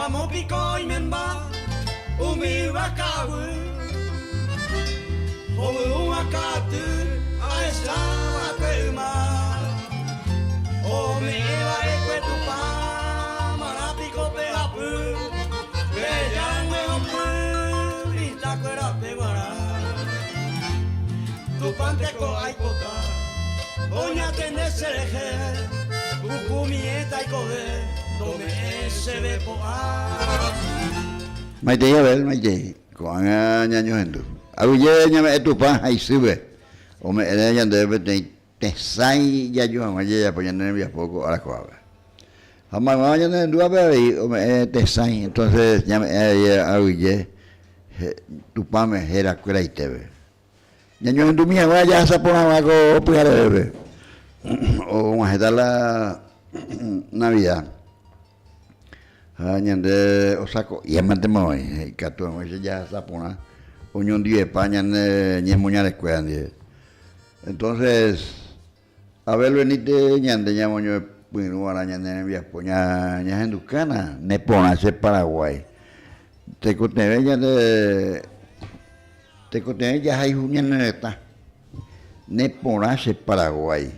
Mopiko imemba umi wakawu Omu wakatu aesa wakema Ome ela ekwetupa Marapiko pe apu Peyangwe opu Itakwera pe wara Tupanteko aikota Oña tenesereje Ukumi etaikoge Tome ese de poa Maite Yabel, maite Koan nyanyo hendu Aguye nyame etupa haisube Ome ele nyande tesai yayu amaye ya poñane via poco ara coaba Hama nyane dua be ome tesai entonces nyame aguye tupame era kwela itebe Nyanyo hendu mia vaya sapona wako pugare bebe O majeta la Navidad Nyande osako yamante moi katu moise ya sapona unión de España ne muñales cuande entonces a ver venite ñande ñamoño pinu ara ñande via poña ñahenducana ne pona se Paraguay te cote ya hay uñaneta ne pona se Paraguay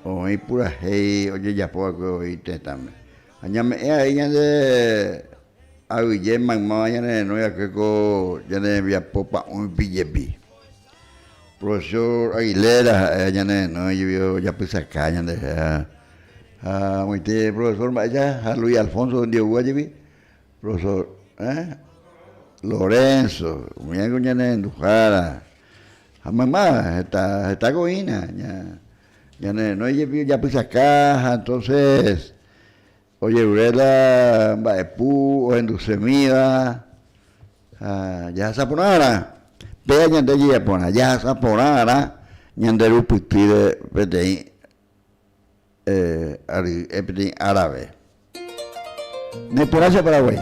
o hay pura hey oye ya poco y te también añame ella de Aguille magma ya no ya que co ya ne via popa un billebi profesor Aguilera ya no yo ya pues acá ya de muy te profesor vaya a Luis Alfonso de Guayabi profesor Lorenzo muy algo ya ne Ndujara a mamá está goina ya no ya pues acá entonces Oye, Urela, Baepu, o Enducemida, ya saponara, pea ñande yapona, ya saponara, ñanderu putide, pete, árabe. Ne por hacia Paraguay.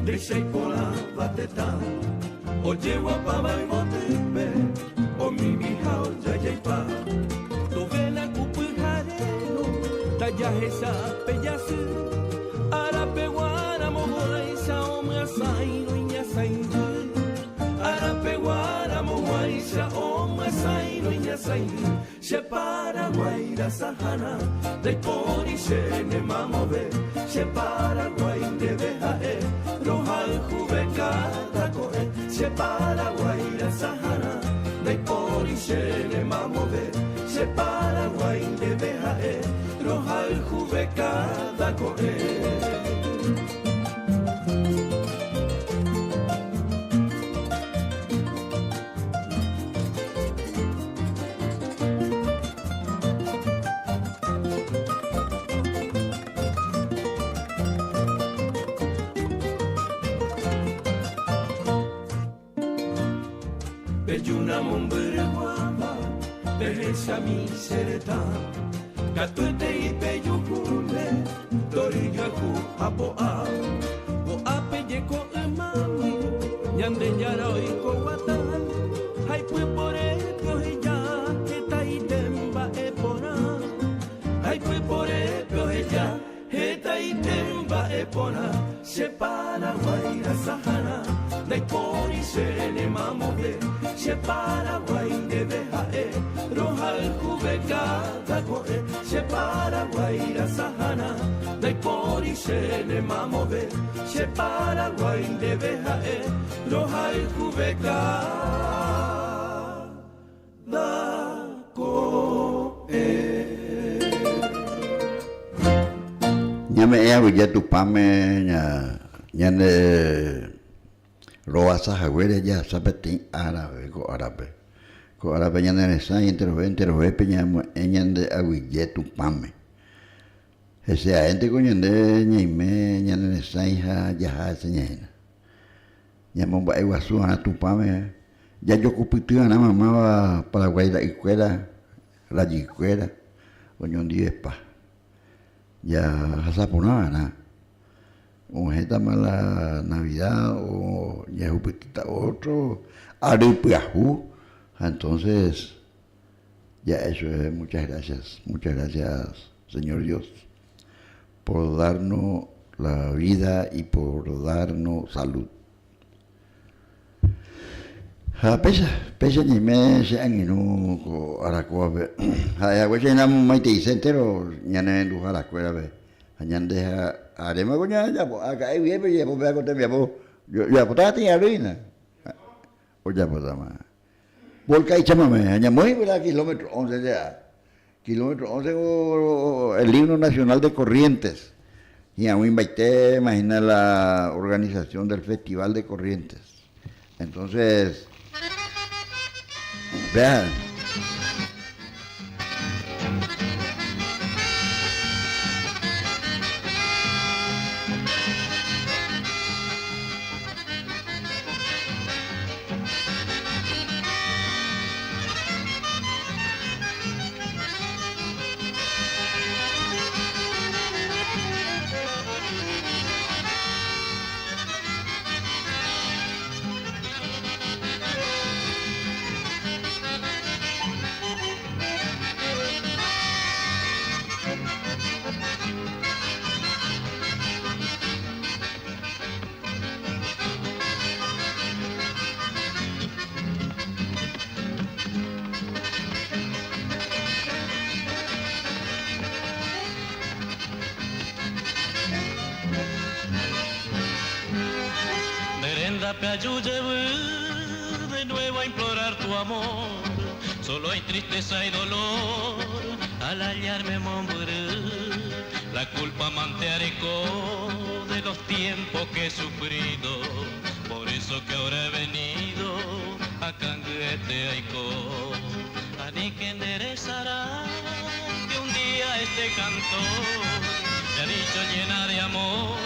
Deixei colar vateta Oje wapaba imotipe O mimi hao jajaipa Tovena kupu hareno Tajahesa peyasu Arape wana mohoisa Omra saino inya saindu Arape wana mohoisa Omra saino inya saindu She Paraguay da sahana Dei pori shene mamove She Paraguay de behae Rohal jubekada koe She Paraguay da sahana Dei pori shene mamove She Paraguay de behae Rohal jubekada koe Bejuna mumbere wamba Behesa mi sereta Katuete i peyukule Dorigaku hapoa Bo apeye ko emami Nyande nyara iko watan Hai pue pore pyoheya Heta itemba epona Hai pue pore pyoheya Heta itemba epona She Paraguay da sahana Dai pori shene mamove She Paraguay de behae Rohal jubekada koe She Paraguay da sahana Dai pori shene mamove She Paraguay de behae Rohal jubekada koe Nyame ya tu pame nyane Roasa Jaguere ya sabetin árabe ko árabe nyane sa interve peña enyande aguille tu pame ese gente coñande ñime nyane sa hija ya señena nyamomba iguasu ana tu pame ya yo cupitu ana mamá Paraguay la escuela rayicuera, oñón diespa. Ya jasapuna na. Ojeta mala Navidad o ya otro arupiajú. Entonces, ya eso es, muchas gracias, Señor Dios, por darnos la vida y por darnos salud. Pesa ni me se han inu ko arakoa be. Ha ya na mai te sentero nyane du arakoa be. Anyande adema ko nya ya po aka e be ye po be ko te be po. Ya po ta ti arina. O ya po dama. Volca y chamame, aña muy verdad kilómetro 11 ya. Kilómetro 11 el himno nacional de Corrientes. Y a mí me imagina la organización del Festival de Corrientes. Entonces, vean. Me ayude de nuevo a implorar tu amor. Solo hay tristeza y dolor al hallarme morir. La culpa manteareco de los tiempos que he sufrido. Por eso que ahora he venido a canguete aico. Ani que enderezará que un día este cantor me ha dicho llena de amor.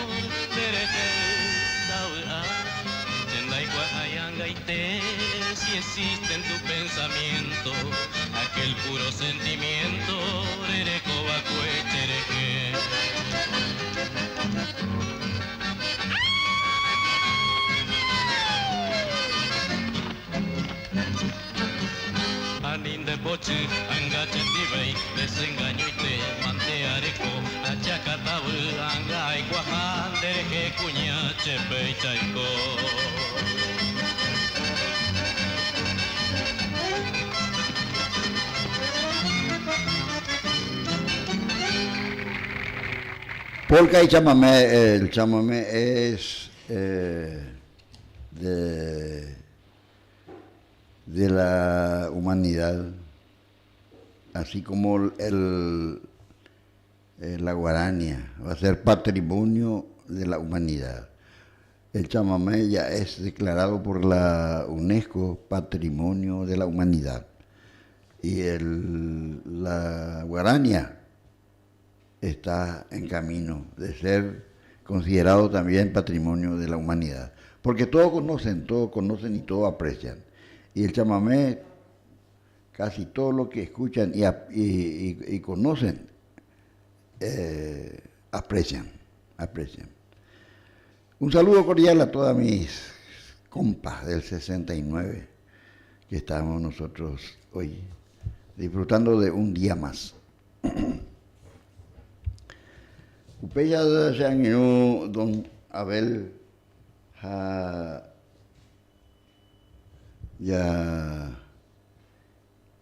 Si existe en tu pensamiento aquel puro sentimiento, Anin de boche, angachetibay, desengaño y te manteareco, achacatabu, anga y guajan, dereje cuña, chepe y chaico. Polka y chamamé, el chamamé es de la humanidad, así como la guarania, va a ser patrimonio de la humanidad. El chamamé ya es declarado por la UNESCO Patrimonio de la Humanidad. Y la guarania está en camino de ser considerado también patrimonio de la humanidad. Porque todos conocen y todos aprecian. Y el chamamé, casi todo lo que escuchan y conocen, aprecian. Un saludo cordial a todas mis compas del 69, que estamos nosotros hoy disfrutando de un día más. Upeya sean don Abel ya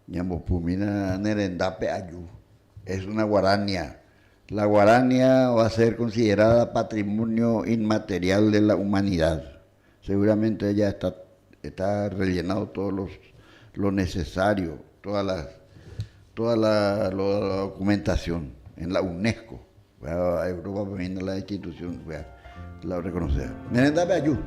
Ñambopumina Nerendape Ayú. Es una guarania. La guarania va a ser considerada patrimonio inmaterial de la humanidad. Seguramente ella está rellenado todo lo necesario, toda la documentación en la UNESCO. A Europa viene la institución, la reconocer. Nerendape Ayú.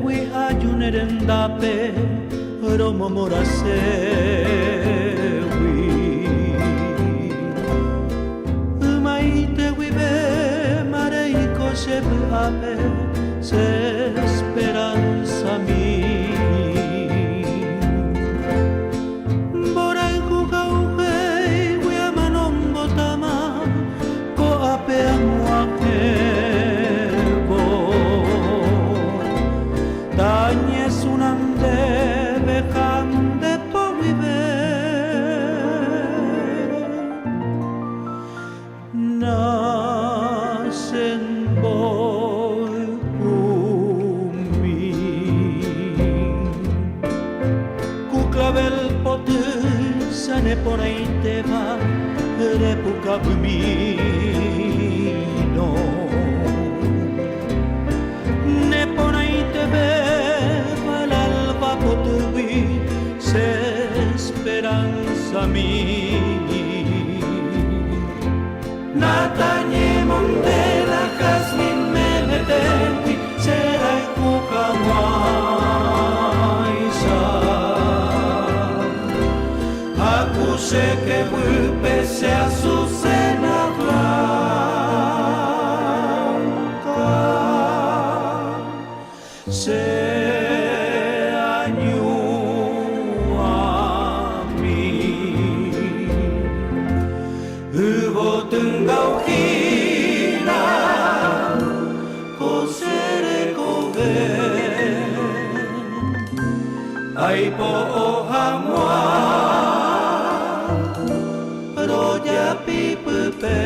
wi ayunerendape romo morasewi maite wibe mareiko sepape se esperanza mi borai kukauke wi amanombo tama ko ape amuake Dañe sunande bekande po vive Nasen boy umi Kuklavel potu sane ponai teva repuka bumino Ne ponai teve pal'alba potuvi se speranza mi Natanye mondela kasmin menetewi serai kukamaisa Aku sé que vuelve se azucena blanca Se añuami Hubo tungaukina Kosere kobe Aipo ohamwa Roya pipupe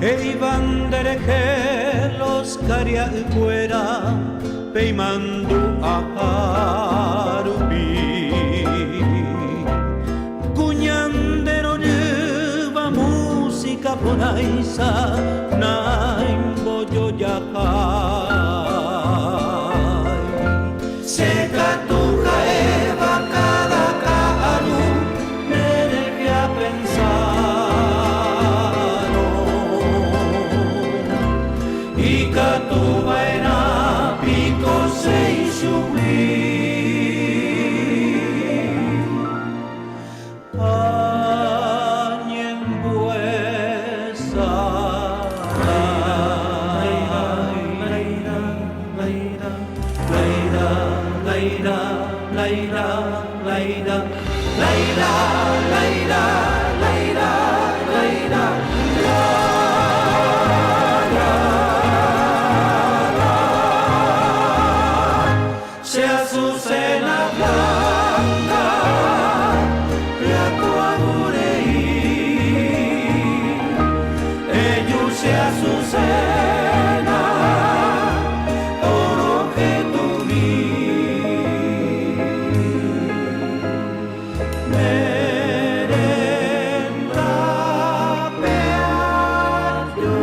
Iban dereke los karia fuera peimandu akarubi Kuñandero lleva música ponaisa naim boyo yakai Seka tuja eva cada kaaru nereke a pensar Ikatu baina piko seisui Añen buesa Leira, leira, leira Leira, leira, leira, leira Leira, leira, leira, leira Se azucena blanca la coagurei ellos se azucena oro que tuvi merenda peajo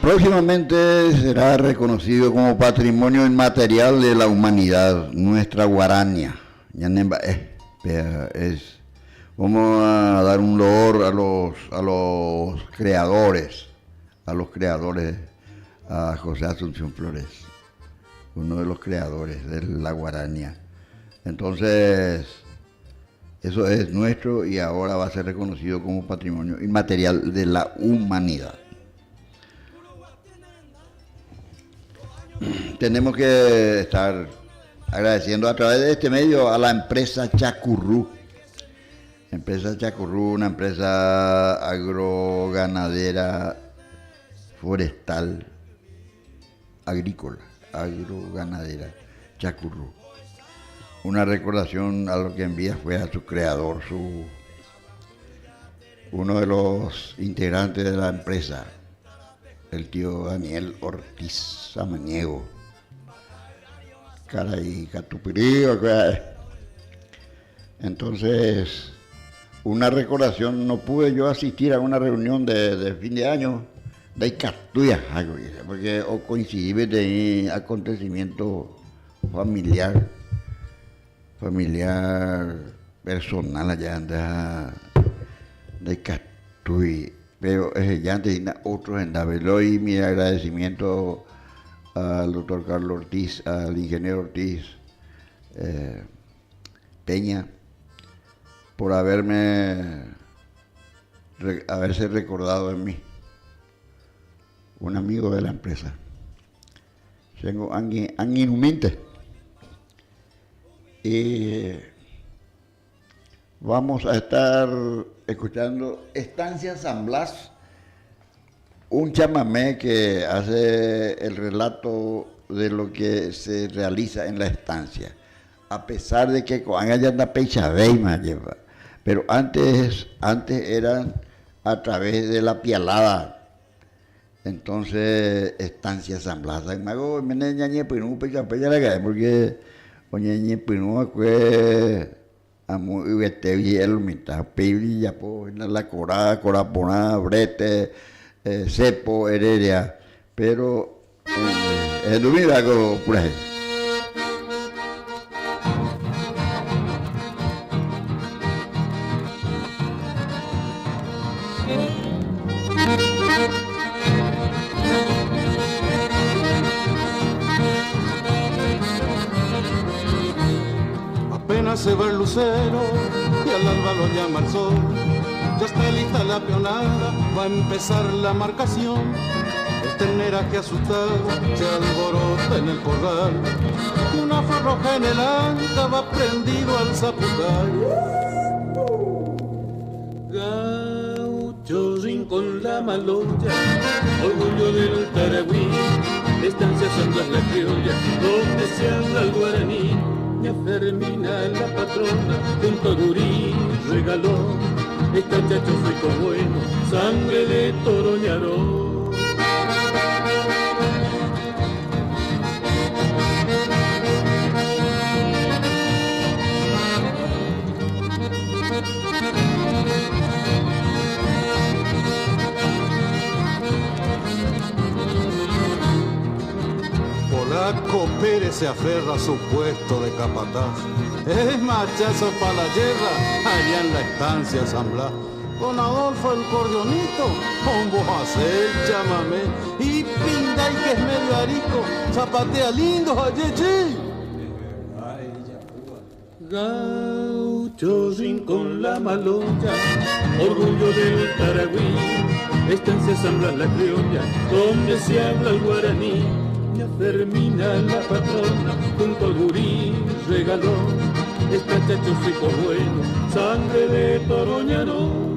Próximamente será reconocido como Patrimonio Inmaterial de la Humanidad, nuestra guarania. Vamos a dar un loor a los creadores, a José Asunción Flores, uno de los creadores de la guarania. Entonces, eso es nuestro y ahora va a ser reconocido como Patrimonio Inmaterial de la Humanidad. Tenemos que estar agradeciendo a través de este medio a la empresa Chacurrú. Una empresa agroganadera, forestal, agrícola, agroganadera, Chacurrú. Una recordación a lo que envía fue a su creador, uno de los integrantes de la empresa, el tío Daniel Ortiz Samaniego. Caray, Catupirí, Entonces, una recordación, no pude yo asistir a una reunión de fin de año de Catuya, porque o coincidí de acontecimiento familiar personal allá anda de Catuy, pero ya antes otros en Davelo y mi agradecimiento al doctor Carlos Ortiz, al ingeniero Ortiz Peña, por haberse recordado en mí, un amigo de la empresa. Tengo Anguinumente. Y vamos a estar escuchando Estancia San Blas, un chamamé que hace el relato de lo que se realiza en la estancia. A pesar de que Coanga ya anda Peichabeima lleva, pero antes eran a través de la pialada. Entonces, Estancia San Blas, porque oñeñe pinua que amo uvete el mitad pibli ya po la corapona brete cepo heredia pero el domingo por ahí. Se va el lucero y al alba lo llama el sol. Ya está lista la peonada, va a empezar la marcación. El terneraje asustado se alborota en el corral. Una flor roja en el anca va prendido al zapucay. Gaucho rincón la maloya, orgullo del Taragüí. Estancia San Blas la criolla, donde se habla el guaraní. Doña Fermina, la patrona, junto a Gurí regaló este chacho rico bueno, sangre de Toroñaró. Polaco Pérez se aferra a su puesto de capataz. Es machazo para la guerra allá en la estancia San Blas. Don Adolfo el cordonito, con Bojacé el chamamé. Y Pinday que es medio arico, zapatea lindo ayeche. Gaucho rincón la maloya, orgullo del Taragüí. Estancia San Blas la criolla, donde se habla el guaraní. Fermina la patrona, junto al Gurí regaló este chacho rico bueno, sangre de Toroñaró.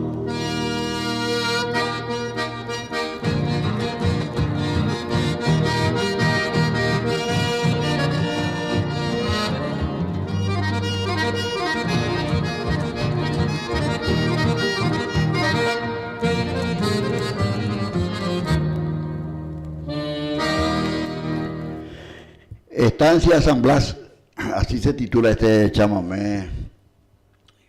Estancia San Blas, así se titula este chamamé,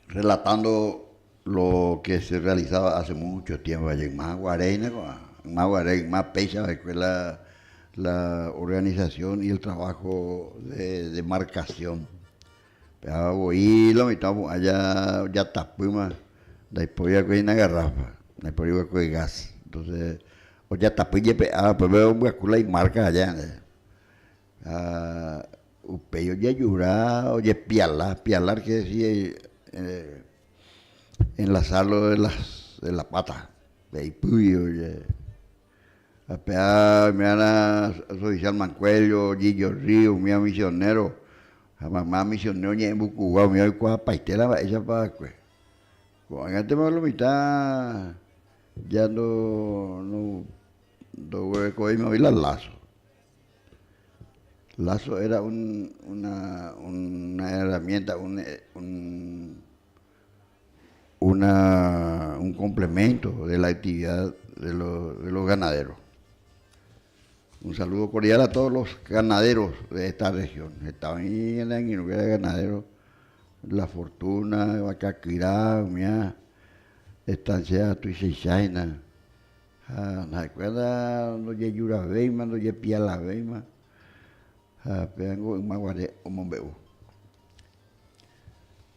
relatando lo que se realizaba hace mucho tiempo allá en Maguarey, más pecha, la organización y el trabajo de marcación. Pero y lo mitad allá ya tapuma, después ya coge una garrafa, después ya coge gas. Entonces, o ya tapuye pues veo un y marca allá. Upeyo ya lloraba, oye pialar que decía enlazarlo de la pata, de puyo, oye. Me van a social Mancuello, Gillo Río, mi misionero, mamá misionero ni en Bucubá, mi hoy cuá paistela ella para pues. Cuando antes me lo mitad ya no coí me voy las lazos. Lazo era una herramienta, un complemento de la actividad de los ganaderos. Un saludo cordial a todos los ganaderos de esta región. Estaban ahí en la Guinuquera de ganaderos La Fortuna, Bacacirá, mía, estancia Tuiseisaina. ¿No recuerda? No ye Yura Beima, no ye Piala Beima. Vengo en Maguare o Mombeu.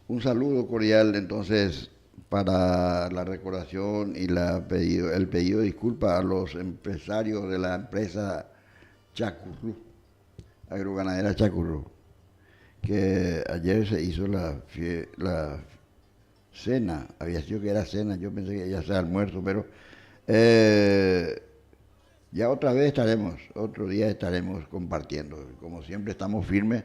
Un saludo cordial entonces para la recordación y el pedido de disculpas a los empresarios de la empresa Chacurrú, agroganadera Chacurrú, que ayer se hizo la cena, había sido que era cena, yo pensé que ya sea almuerzo, pero ya otra vez otro día estaremos compartiendo, como siempre estamos firmes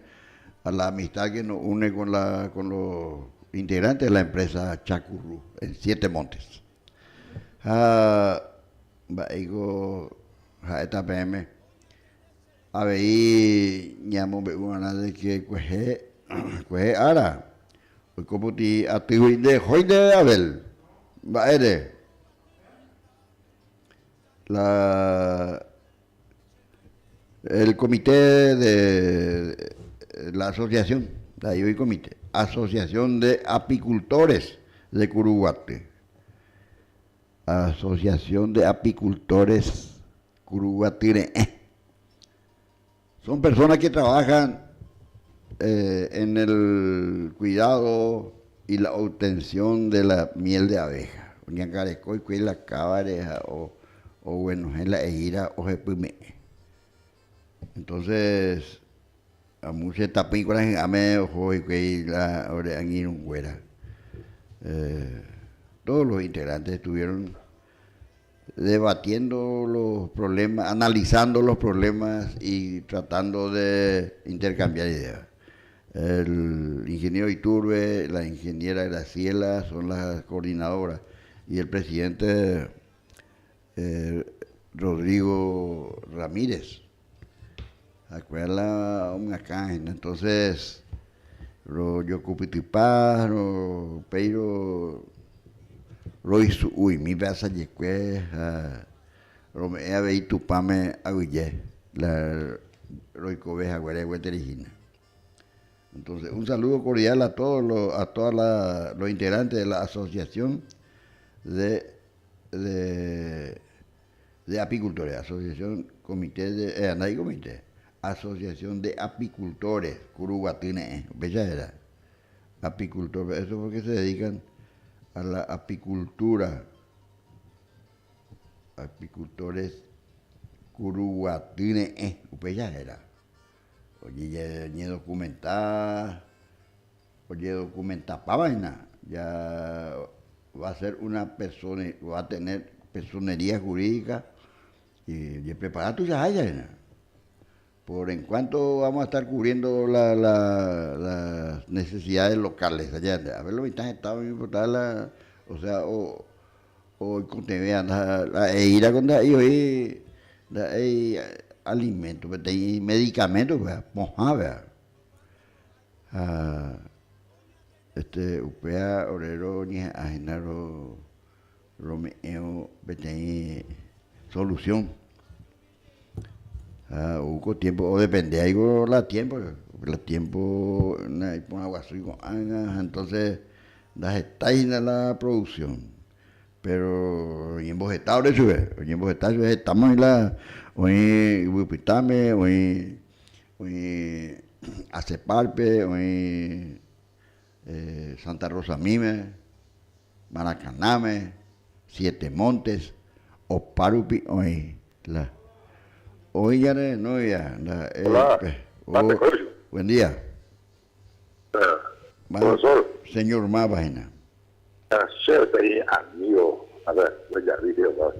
a la amistad que nos une con los integrantes de la empresa Chacurrú en Siete Montes. Esta PM ahí ñamo una de que cueje ara como ti atiwi de hoide abel baede el comité de la asociación, ahí hoy comité, Asociación de Apicultores de Curuguate. Asociación de Apicultores Curuguatire. Son personas que trabajan en el cuidado y la obtención de la miel de abeja. La cabareja o bueno, en la egira o jepime. Entonces, a muchas tapícolas en ame ojo y que la hora en ir un güera. Todos los integrantes estuvieron debatiendo los problemas, analizando los problemas y tratando de intercambiar ideas. El ingeniero Iturbe, la ingeniera Graciela son las coordinadoras y el presidente Rodrigo Ramírez. Acuerda una caja, entonces yo cupitipá, pero Roisu, uy, mi basa yecue, Romea vei tupame aguille, la Roicoveja Guaregueterigina. Entonces, un saludo cordial a todos los integrantes de la asociación de apicultores, asociación comité de comité, asociación de apicultores, Curuguatine, bella era, apicultores, eso porque se dedican a la apicultura, apicultores Curuguatine, bella era. Oye, ya documentada para vaina, ya va a ser una persona, va a tener personería jurídica y preparar tu ya. Por en cuanto vamos a estar cubriendo las necesidades locales allá, a ver lo que están estado importar o sea, o con te vean la ir a contar y alimentos, medicamentos, mojada, upea orero ni ajenaro Romeo betei solución. Hubo tiempo, o depende, hay la tiempo, pon agua con entonces las estaina la producción. Pero en vegetales, estamos en la, hoy Wipitame, hoy Acepalpe, hoy Santa Rosa Mime, Maracaname, Siete Montes, Oparupi, hoy ya no ya. Buen día. Profesor. Señor más vaina. Ayer amigo, a ver, voy a video,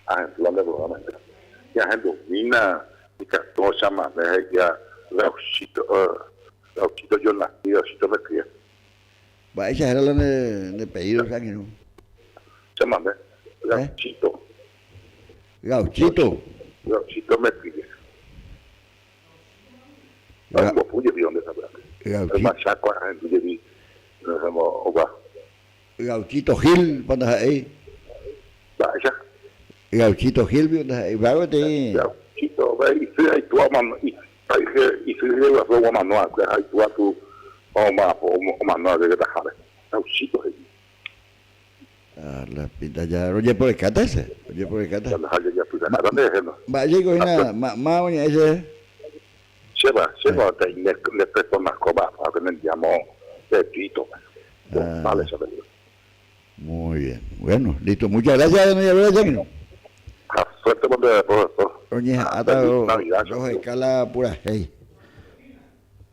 a plan de programa. Ya gente mina y que todo se llama, ya Rauchito yo nací, Rauchito me crié. Va, esa era la de pedido, ¿sabes? ¿No? Se llama, Rauchito. Gauchito. Rauchito me crié. No pude ver dónde está. El machaco a gente que vi, no sabemos, opa. Gauchito Gil, ¿cuándo es ahí? Vaya. Gauchito Gil, ¿cuándo es ahí? Vágate. Gauchito, y si hay tu amano, y si hay la ropa manual, hay tu o más no de que tajare. Auxito ahí. La pinta ya, oye por el cata ese, oye por el cata. Ya ya pues nada de eso. Va llego ina, ma oña ese. Lleva te le presto más coba, a que me llamo de Tito. Vale, eso. Muy bien. Bueno, listo. Muchas gracias, doña Aurora. Suerte con el profesor. Oye, hasta dos escalas puras. Hey.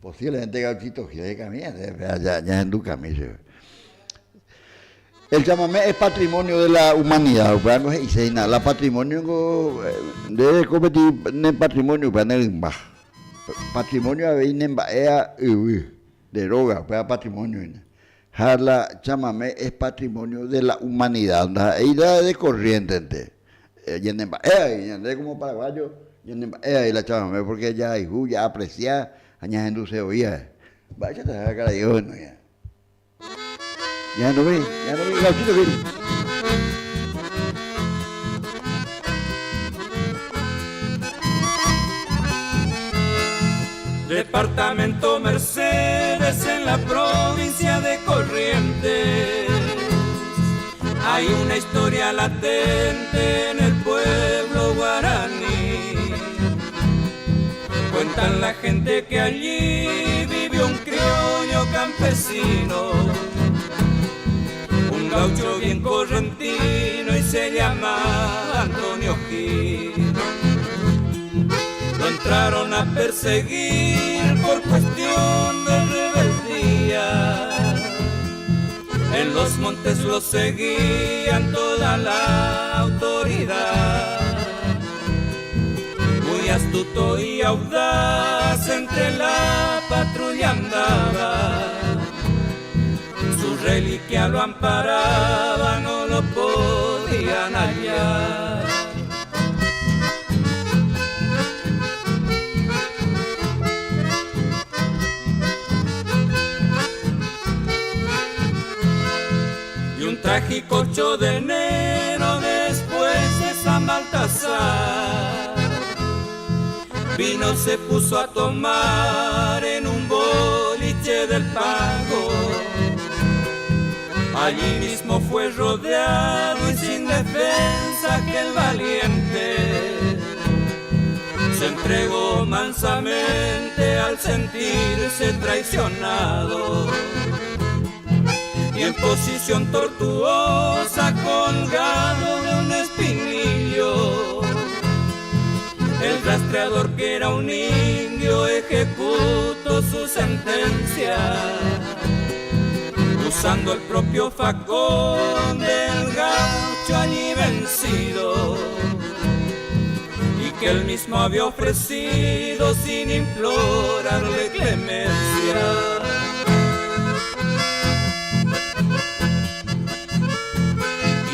Posiblemente Gauchito quiere caminar, ya en tu camisa. El chamamé es patrimonio de la humanidad, y la patrimonio debe competir en el patrimonio para el bajo. Patrimonio a veces de droga, para patrimonio. La chamamé es patrimonio de la humanidad, ida de corriente. Y como paraguayo, y la chamamé, porque ya hay ya aprecia, añadiendo se oía. Vaya, te haga cara Dios, no ya. Ya no vi, Gauchito, que Departamento Mercedes en la provincia de Corrientes. Hay una historia latente en el pueblo guaraní. Cuentan la gente que allí vivió un criollo campesino, un gaucho bien correntino y se llama Antonio Gil. Lo entraron a perseguir por cuestión de rebeldía. En los montes lo seguían toda la autoridad. Muy astuto y audaz entre la patrulla andaba. Su reliquia lo amparaba, no lo podían hallar. Trágico 8 de enero después de San Baltasar, vino se puso a tomar en un boliche del Pago. Allí mismo fue rodeado y sin defensa aquel valiente se entregó mansamente al sentirse traicionado. Y en posición tortuosa colgado de un espinillo, el rastreador que era un indio ejecutó su sentencia, usando el propio facón del gaucho allí vencido, y que él mismo había ofrecido sin implorarle clemencia.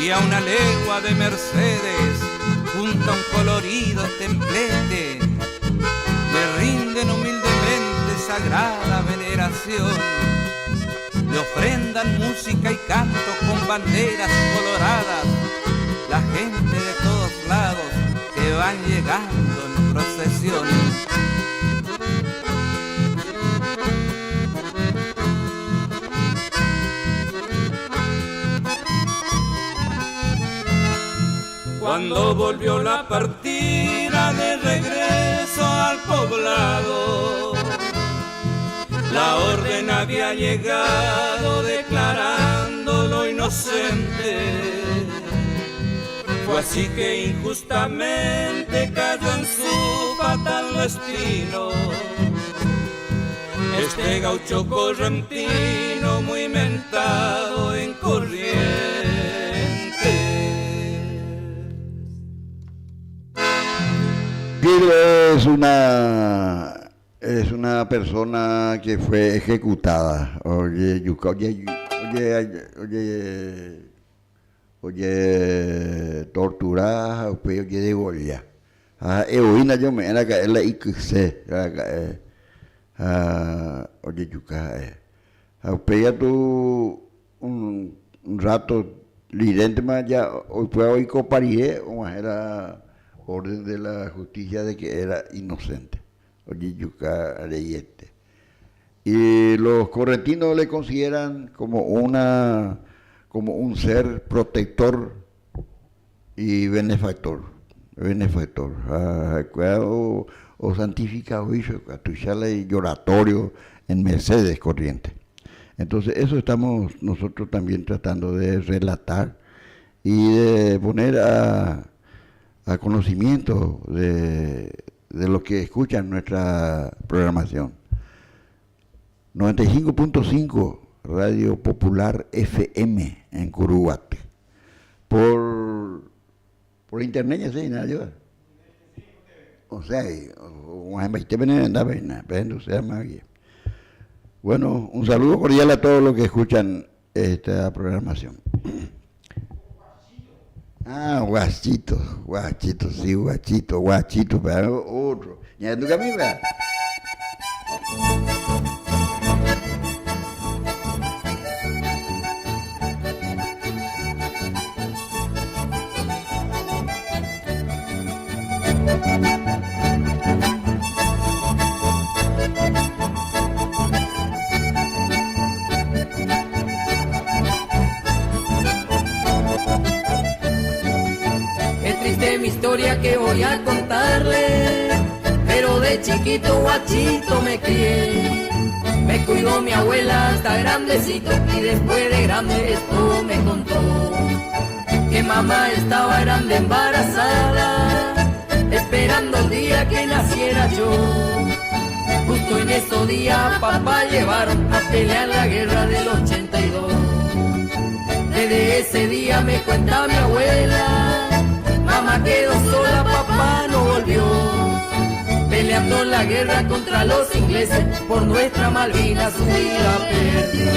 Y a una legua de Mercedes, junto a un colorido templete, le rinden humildemente sagrada veneración. Le ofrendan música y canto con banderas coloradas, la gente de todos lados que van llegando en procesión. Cuando volvió la partida de regreso al poblado, la orden había llegado declarándolo inocente. Fue así que injustamente cayó en su fatal destino este gaucho correntino muy mentado en Corrientes. Gil es una persona que fue ejecutada, torturada, oye degollada. Heroína yo me era que la ikse, oye yuca, oye tú un rato lidente más ya hoy fue hoy copariré o era orden de la justicia de que era inocente. Oye, yuca leyete. Y los correntinos le consideran como un ser protector y benefactor. O santificado hizo, y oratorio en Mercedes Corrientes. Entonces eso estamos nosotros también tratando de relatar y de poner a conocimiento de lo que escuchan nuestra programación. 95.5 Radio Popular FM en Curuguate. Por internet ya sé, nada ayuda. O sea, bueno, un saludo cordial a todos los que escuchan esta programación. Guachito, sí, guachito, pero otro. Ya tu camisa. De mi historia que voy a contarle, pero de chiquito guachito me crié. Me cuidó mi abuela hasta grandecito y después de grande esto me contó que mamá estaba grande embarazada, esperando el día que naciera yo. Justo en esos días papá llevaron a pelear la guerra del 82. Desde ese día me cuenta mi abuela, mamá quedó sola, papá no volvió, peleando en la guerra contra los ingleses, por nuestra Malvinas su vida perdió.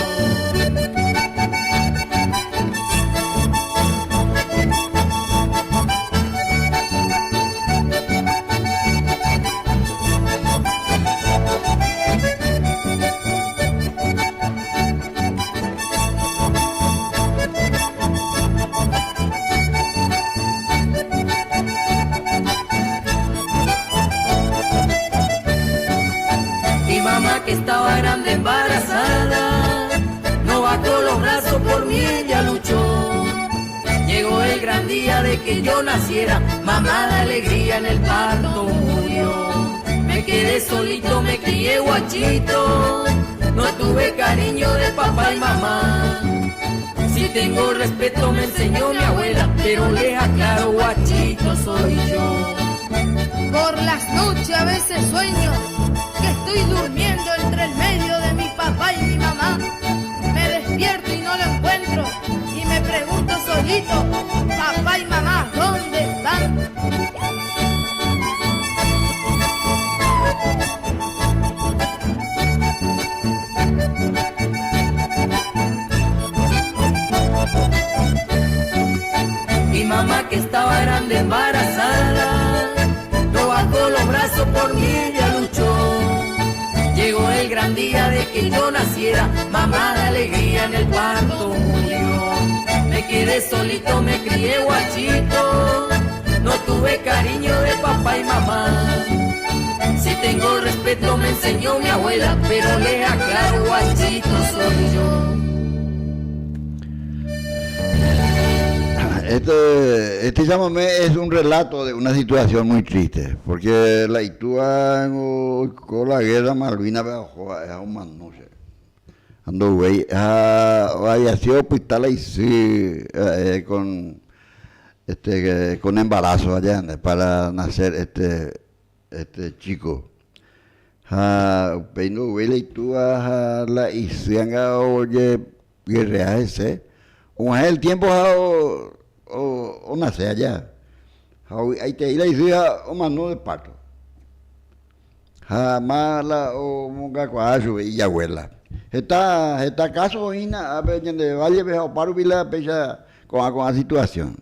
Estaba grande embarazada, no bajó los brazos por mí, ella luchó. Llegó el gran día de que yo naciera, mamá de alegría en el parto murió. Me quedé solito, me crié guachito, no tuve cariño de papá y mamá. Si tengo respeto me enseñó mi abuela, pero les aclaro, guachito soy yo. Por las noches a veces sueño que estoy durmiendo entre el medio de mi papá y mi mamá. Me despierto y no lo encuentro y me pregunto solito, papá y mamá, ¿dónde están? Mi mamá que estaba grande embarazada, no bajó los brazos por mí, ella luchó. Llegó el gran día de que yo naciera, mamá de alegría en el parto murió. Me quedé solito, me crié guachito, no tuve cariño de papá y mamá. Si tengo respeto me enseñó mi abuela, pero le aclaro, guachito soy yo. Este llamame es un relato de una situación muy triste, porque la Itúa con la guerra Malvina es un manuche. Ando güey, había sido hospital ahí sí, con embarazo allá para nacer este chico. Pero güey la Itúa la hicieron oye guerra ese, el tiempo o nace allá. Ahí te iba a decir o mano de parto. Jamás la o monga cuajo y abuela. Está caso ina a ver de valle veo paro vila pecha con la situación.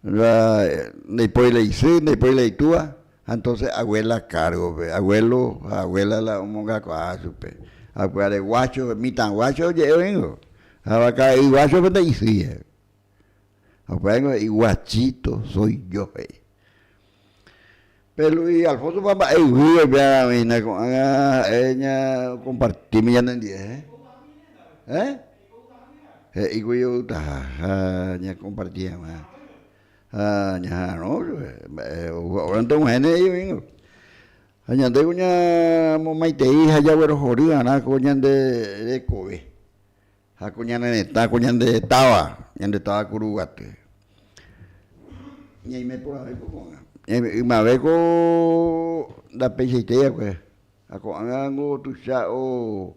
Después le hice, después le itúa, entonces abuela cargo, abuela la monga cuajo. Abuela de guacho, mi tan guacho yo vengo. Acá y guacho me dice. Y guachito soy yo. Pero y Alfonso Papa, vea, mina, con ella compartí mi en 10, y yo ya compartía más. Ya no, ahora entonces yo vengo. Hanya tengo nya momaitei haya wero hori ana ko nyande kowe. Aku nyane ta ko nyande tawa kurugate. Nyai me por ahí ko. Nyai ma ve ko da pechetea ko. Ako ango tu cha o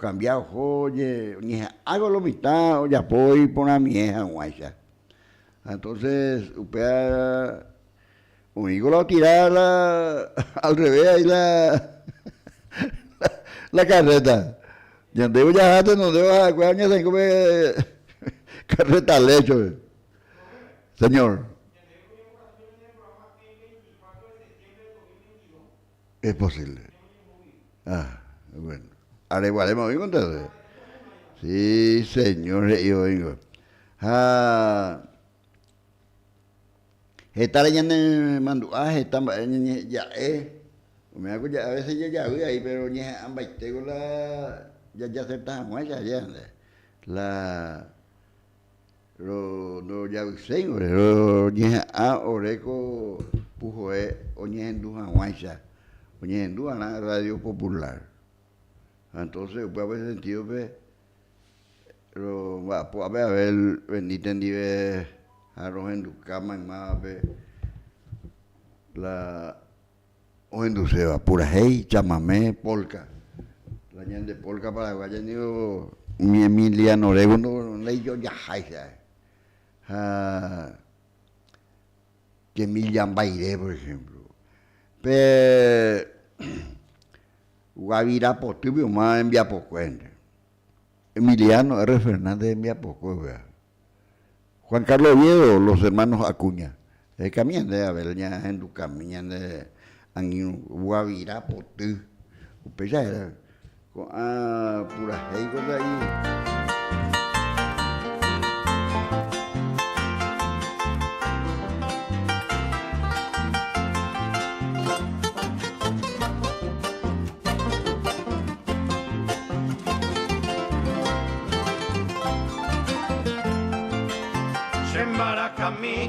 cambiar oye, ni hago lo mitad o ya voy por una vieja guacha. Entonces, upea un hijo lo tiraba al revés ahí la carreta. Ya debo ya no debo años tengo carreta al lecho. Señor. Es posible. Bueno. Ahora igual hemos oído entonces. Sí, señor, yo vengo. Está leyendo en manduaje, está ya me hago ya a veces ya voy ahí, pero ya tengo ya se está muerta ya. Lo ya usé, lo ya oreco pujoe oñe en duja guacha, oñe en duja la radio popular. Entonces, pues a veces sentido pero pues a ver bendita en dive arroz en tu cama en más la o en tu seba pura hey chamamé polka la ñan de polka paraguaya digo mi Emiliano Orego no le yo ya haisa que Milian Baire por ejemplo pero Guavirapo tuvo más en Viapocuente. Emiliano R. Fernández en Viapocuente. Juan Carlos Oviedo, los hermanos Acuña. Cambian de Abelña en tu camino de Guavirapo tu. Pesa era con pura hey cosa ahí.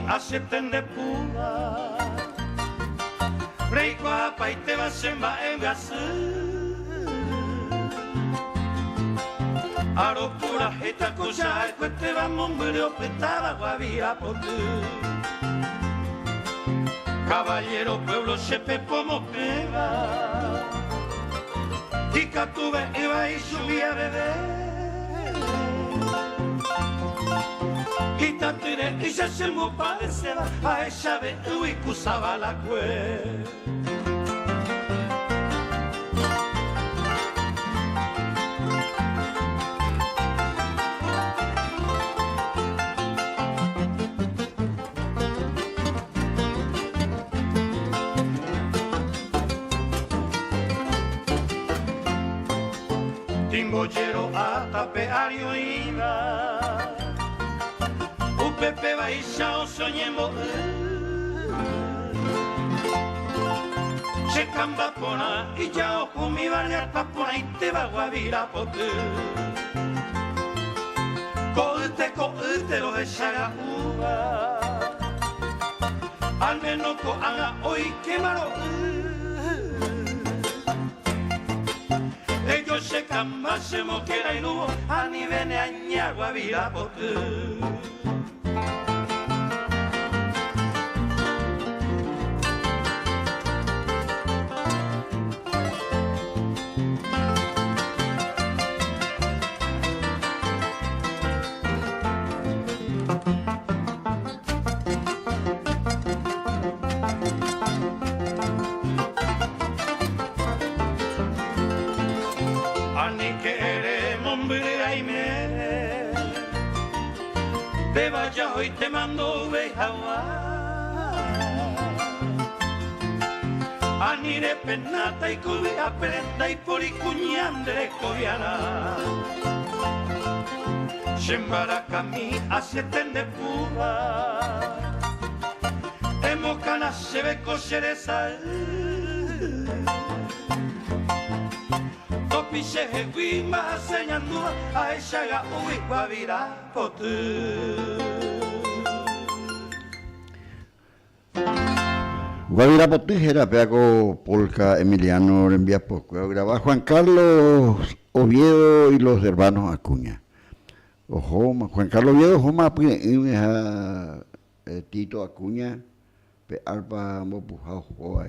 Acepten de pura Breiko apa ite va semba engasu Aro pura heta cosa Cuete va mombreo petaba guavira potu Caballero pueblo sepe como pega Y catuve iba y subía bebé Y tatire y ya se me pareceba a ella de y usaba la cue. Timboyero a tapeario iba. Pepe Baixao soñemos Se camba pona y ya ojo mi barriar papona y te va a guavira pote Colte lo de Shaga uva Al menos co haga hoy quemaro Ellos se camba se moquera y nubo A ni vene aña guavira pote Te vaya hoy te mando bejawa Ani de penata y cubi aprenda y por y cuñandre coviana Shembara cami acepten de pura mokana shebeko sheresa Topi shehe wima senyandua Aisha ga ui wavira kotu Guavirapotí era peaco Polka Emiliano envía poco. Grababa Juan Carlos Oviedo y los hermanos Acuña. Ojo, Juan Carlos Oviedo, Joma, Tito Acuña, pe alpa mopujao joa.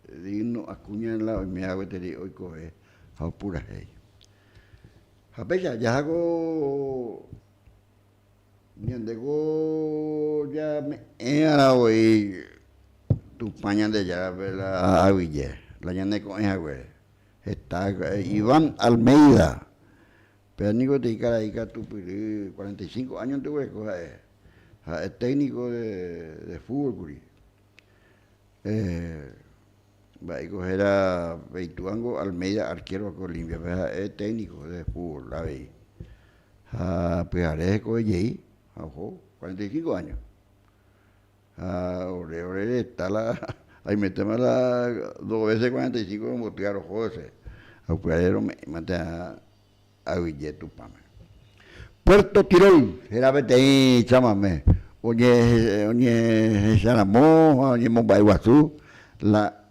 Dino Acuña en la me hago te hoy coge, a pura hey. Apeya, ya hago. Ñandego ya me era hoy. Tu paña de ya la aville, la llane con esa güey. Está Iván Almeida. Pero nico te ica tu 45 años tu güey, es técnico de fútbol, va a coger a Beituango Almeida, arquero a Colombia, es técnico de fútbol, la veis. Pues haré coger ahí, 45 años. Ore, está la. Ahí metemos la 2 veces 45 como tirar los José. Aupradero me mata a Villetu Pame. Puerto Tirol, era vete ahí, chámame. Oye, Saramó, oye, Mombaiguazú, la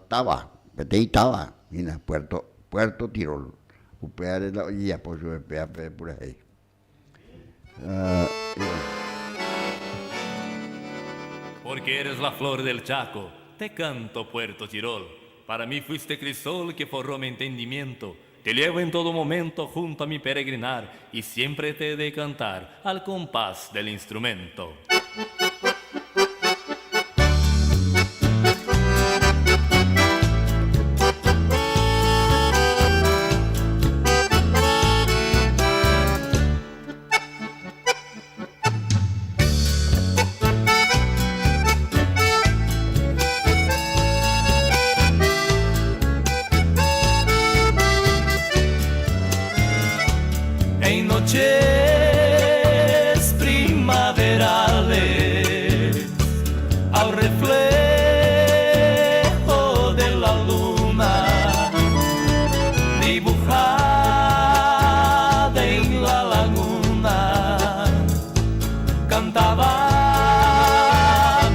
Taba, vete ahí Taba, mira, Puerto Tirol. Upear la oye, por su PAP por ahí. Porque eres la flor del Chaco, te canto Puerto Tirol. Para mí fuiste crisol que forró mi entendimiento. Te llevo en todo momento junto a mi peregrinar y siempre te he de cantar al compás del instrumento. Noches primaverales, al reflejo de la luna, dibujada en la laguna, cantaba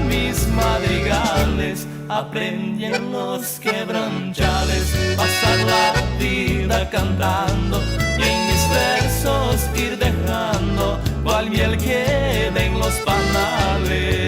mis madrigales, aprendí en los quebranchales, pasar la vida cantando. Y en mis versos ir dejando cual miel queda en los panales.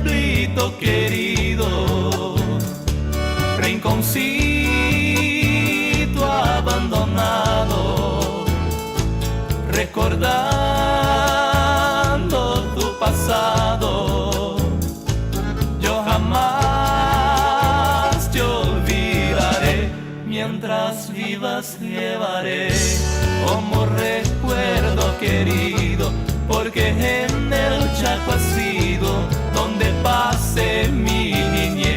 Pueblito querido, rinconcito abandonado, recordando tu pasado, yo jamás te olvidaré, mientras vivas llevaré como recuerdo querido. Porque en el Chaco ha sido donde pasé mi niñez.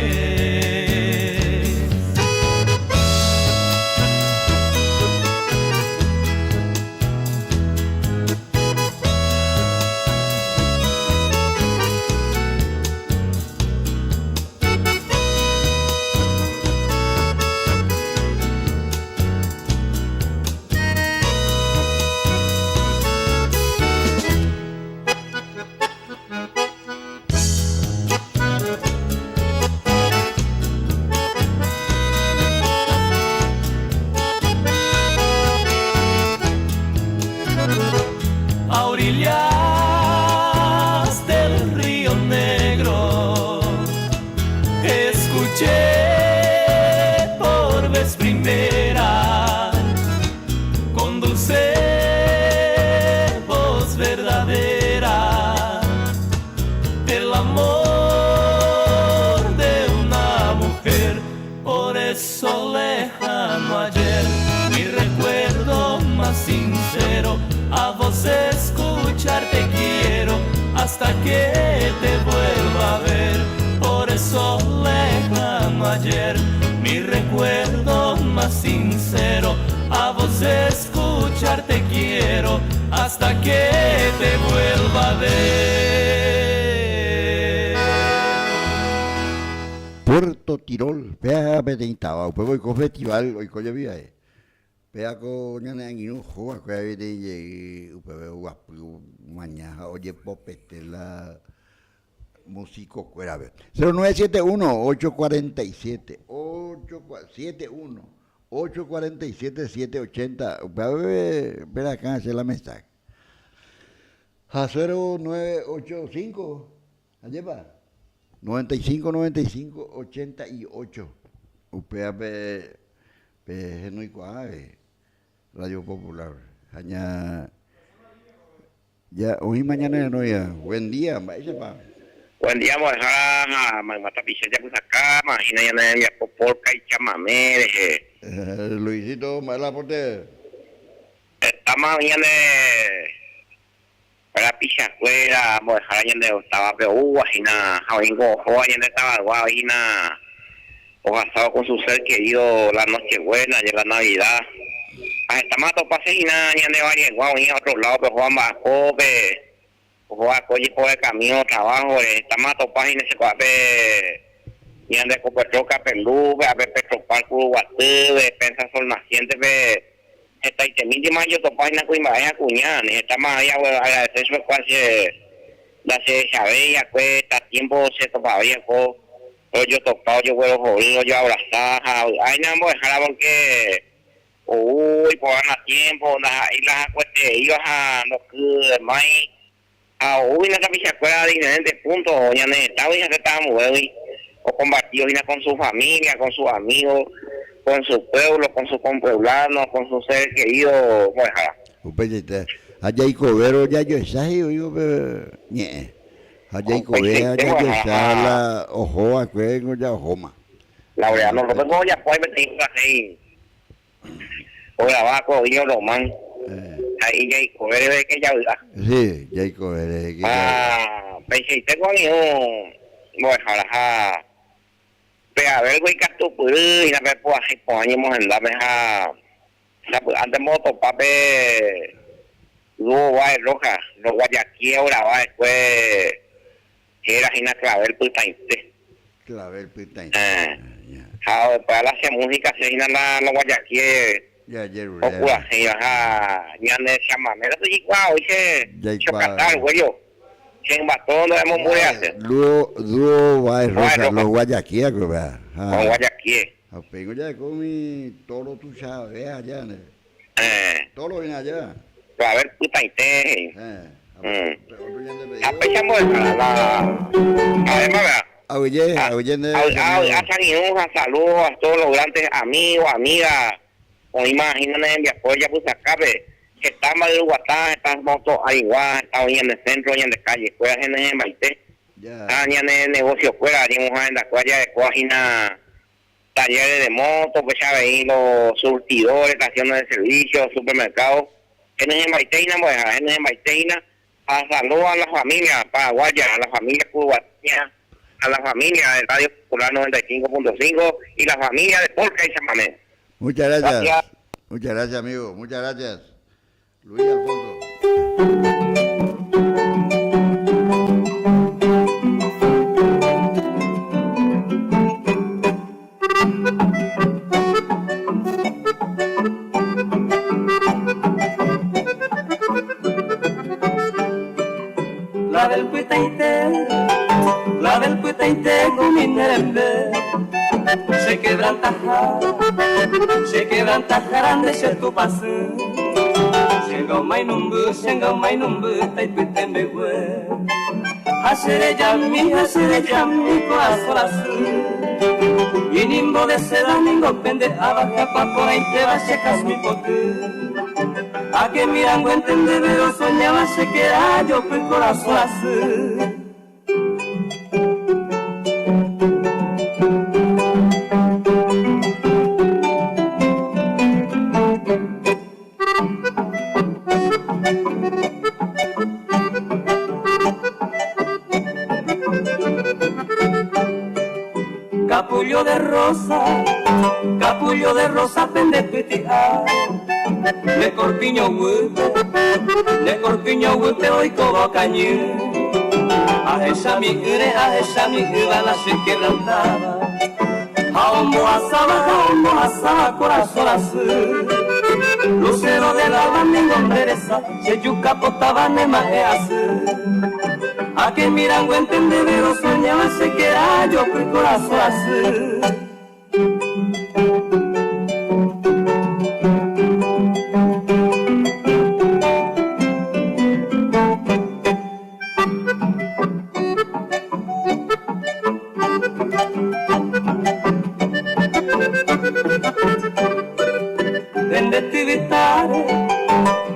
más sincero, a vos escuchar te quiero hasta que te vuelva a ver. Por eso lejano ayer, mi recuerdo más sincero, a vos escuchar te quiero hasta que te vuelva a ver. Puerto Tirol, pea betintaba, pues voy con festival, hoy con vida. Pea con ñane angino, joa, que hay de llegue, upebe guapo, mañana, oye popete la músico cuera ver. 0971-847-780, upebe, ver acá, hacer la mensaje. A 0985, allá va. 95-95-88. UPAP no igual, Radio Popular. Aña, ya, hoy mañana no ya. Buen día, vaya pa. Buen día, moja, mata pichella pues acá, imagina ya no me porca y chamamé, Luisito, mala porte. Estamos mañana para pichacuera, moja, ya no estaba peor, imagina, javingo, joa, ya no estaba guau, imagina, o asado con su ser querido la Nochebuena y la Navidad. Estamos a topar, ya no varios guau, y a otro lado, pero Juan Bajo, Juan Colle, de camión, trabajo, estamos a topar en ese cuape, y ande con Petroca, Pelú, a ver Petroparco, Guatú, Pensa Sol Naciente, esta y temí más yo topar en la cuimadeja cuñán, estamos ahí a agradecer su espacio, la se sabía, cuesta, tiempo se topaba, yo topado, yo vuelo jodido, yo abrazaba, ahí no vamos a dejar porque, uy, por ganar tiempo, y las acuestas, ellos a no que más, uy, no se acuerda de diferentes puntos, ya no estaba, ya se estaba muy o combatido con su familia, con sus amigos, con su pueblo, con sus compueblanos, con sus seres queridos, pues, allá hay cobero, ya yo exagero, yo, ñe. Allá hay cobero, ya yo la ojoa, cuengo, ya ojoma. Laureano, no tengo ya, pues, me tengo que hacer, o abajo, yo Román. Ahí ya hay cobero, de que ya, sí, ya hay cobero, pensé, tengo a mí, voy a dejar, pero a ver, güey, que tú puedes ir a ver, pues, hace años en la meja, antes moto, pape, luego va de roja, luego Guayaquil, ahora va después, era Gina Clavel, Putainte. Clavel, Putainte. Después de la música, se Gina la Guayaquil, ya, ayer, o pura, ya ne chamamé, eso es igual, dice, chocatar, güey, yo. En bastón no hemos muerto hacer. Luego va roja, los Guayaquil, creo que va. Con Guayaquil. Pero ya comí todo tu sabes allá, ¿no? Todo viene allá. Pero a ver, Putainte. Apechamos además, a San Inuja, saludos a todos los grandes amigos, amigas, o imagínate en mi apoyo, pues acá, que está mal del Guatá, está motos igual, está hoy en el centro, hoy en la calle, fuera en el Maite, está en el negocio fuera, en la cualla de Coajina, talleres de motos, pues ya veis los surtidores, estaciones de servicio, supermercados, en el Maiteina, pues en el Maiteina, a saludos a la familia paraguaya, a la familia cubaña, a la familia del Radio Popular 95.5 y la familia de Polka y Chamamé. Muchas gracias. Muchas gracias, amigo. Muchas gracias. Luis Alfonso. La del Putainte con mi nerembe, se quebrantajarán de ser tu pase. Sengo mai numbu, tai Putainte gue. Hasere jammi, corazonasu. Y nimbo de seda, ningo pende, abaja pa por ahí te va, se mi pote. A que mirango entender, pero soñaba, se queda yo por corazonasu. capullo de rosa pende pitia, ne corpiño wute hoy como cañé, a esa mi ira la se quebrantaba, a homo asaba corazón azul, lucero de la banda endereza, se yuca potaba nema azul. A que miran o entendedero soñaba se que era yo con corazón azul.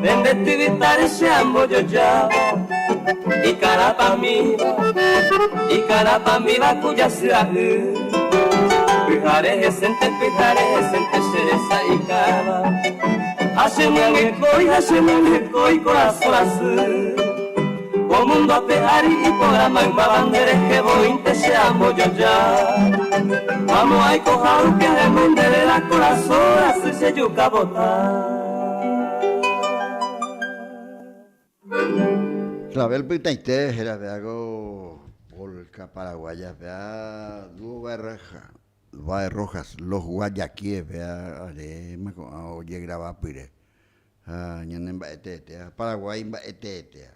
Vende tivitare siamo yo ya. Y carapa mi va cuya ciudad. Pijare gente cereza y cava. Hacemos un eco y corazón azul. Como un dopeari y programa en banderas que voy te seamos yo ya. Vamos a cojar que de la corazón azul se yuca botar. Clavel Pitaité era veago polca paraguaya, vea dúo rojas, los guayaquíes, vea arema con oye graba pire. Ñanen baetete, Paraguay baetete.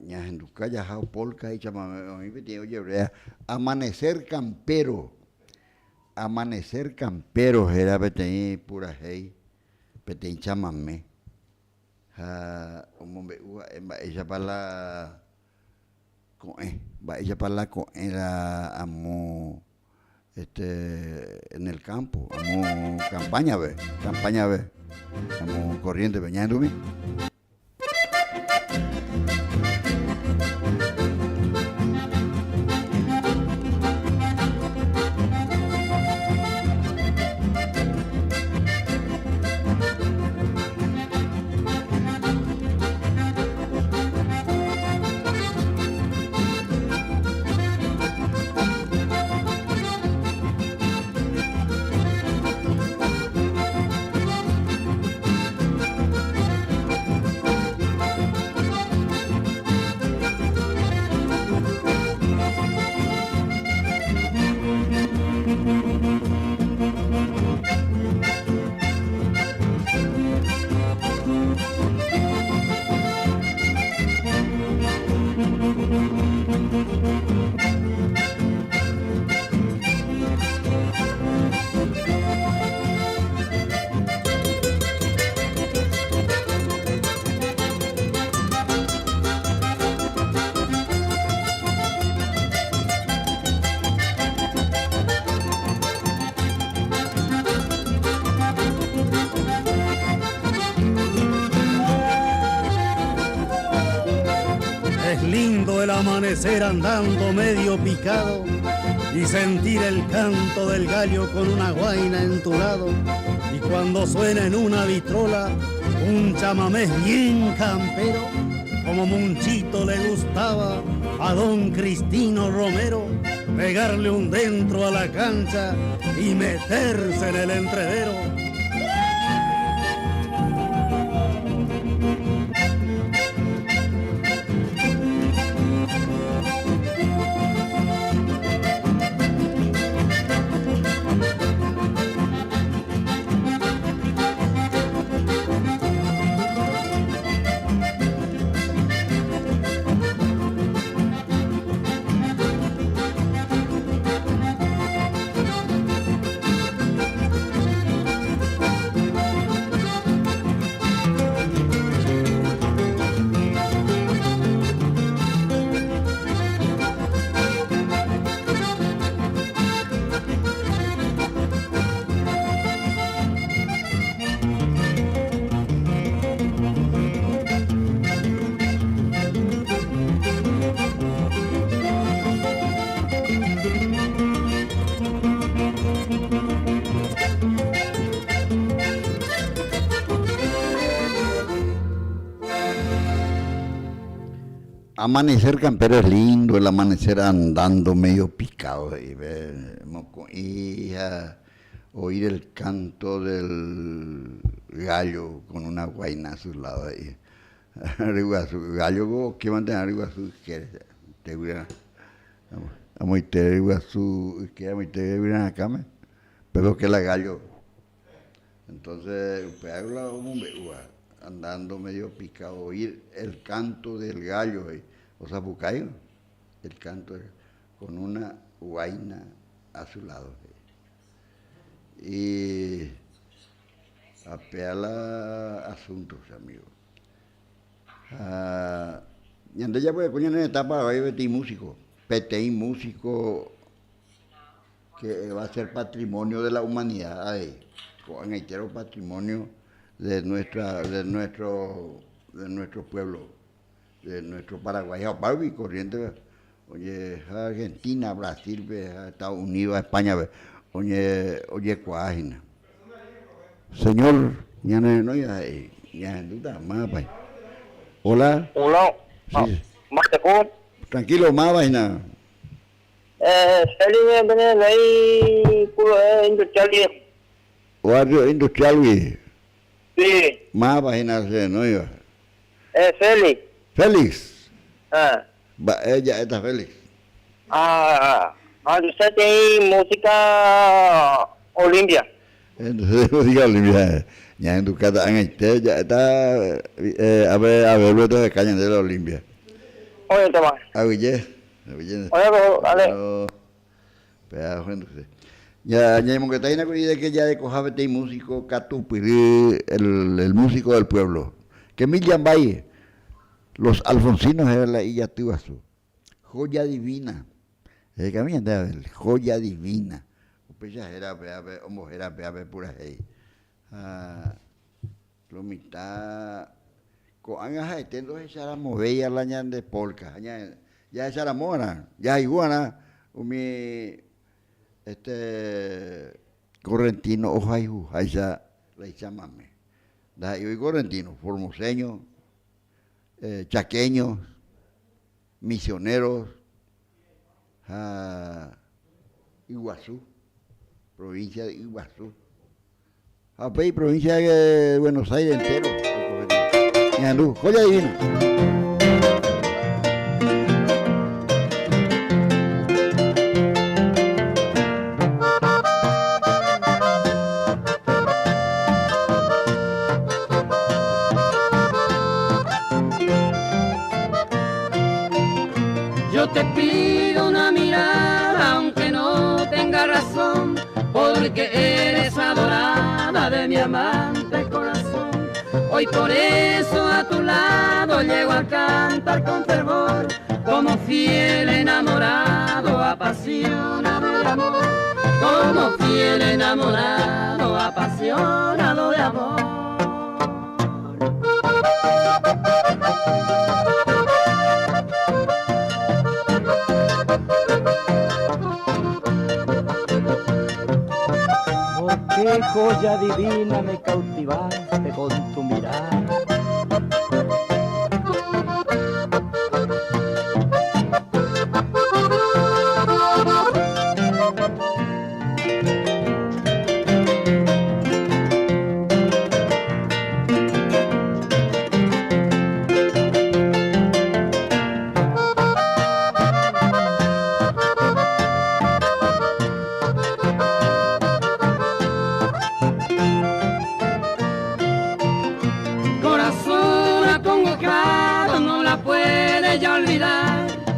Ñajenduca ya polca y chamame, a mí me oye vea amanecer campero era petei pura hey, petei chamame. Ella para la amo en el campo, amo campaña ve, amo corriente veñándome. El amanecer andando medio picado y sentir el canto del gallo con una guaina en tu lado, y cuando suena en una vitrola un chamamé bien campero, como Monchito le gustaba a don Cristino Romero, pegarle un dentro a la cancha y meterse en el entrevero. Amanecer campero es lindo, el amanecer andando medio picado y oír el canto del gallo con una guaina a su lado ahí. Ariguazú, gallo que mantener Ariguazú, que te hubiera, vamos a ir Ariguazú, que vamos a ir a acá, pero que la gallo. Entonces, pues andando medio picado, oír el canto del gallo, o sea, bucayo, el canto con una guaina a su lado. Y apeala asuntos, amigos. Y antes ya puede poner en etapa ahí Petey músico que va a ser patrimonio de la humanidad, con entero patrimonio de nuestro pueblo, de nuestro Paraguay, y corriente, oye, Argentina, Brasil, Estados Unidos, España, oye, cuágina. Señor, ya no ya duda más, pues. Hola. Hola. Sí. Matecón. Tranquilo, más vaina. Salí de ahí, industrial. Barrio industrial, güey. Sí. Más vaina, ¿no? Félix. Félix. Ella está Félix. Usted tiene música Olimpia. Entonces, música Olimpia. Ya en tu casa, ya está, a ver, luego de caña de la Olimpia. Oye, toma. Oye, dale. Pero, entonces. Ya, hemos que está una cosa que ya de cojabete y músico, Catupiri, el músico del pueblo. Que Milian Valle, los alfonsinos era la Illa Tuazu. Joya divina. Es que a mí andaba, joya divina. Pues ya era, pura hey. Lo mitad con anga tendo esa movella la ñan de polka ya esa la mona ya iguana correntino ojayu esa la llamame da yo correntino formoseño chaqueños misioneros Iguazú, provincia de Iguazú. Apey, provincia de Buenos Aires entero. Ñandú, joya divina. Yo te pido una mirada, aunque no tenga razón, porque eres adorada de mi amante corazón. Hoy por eso a tu lado llego a cantar con fervor, como fiel enamorado, apasionado de amor, como fiel enamorado, apasionado de amor. Qué joya divina me cautivaste con tu mirada.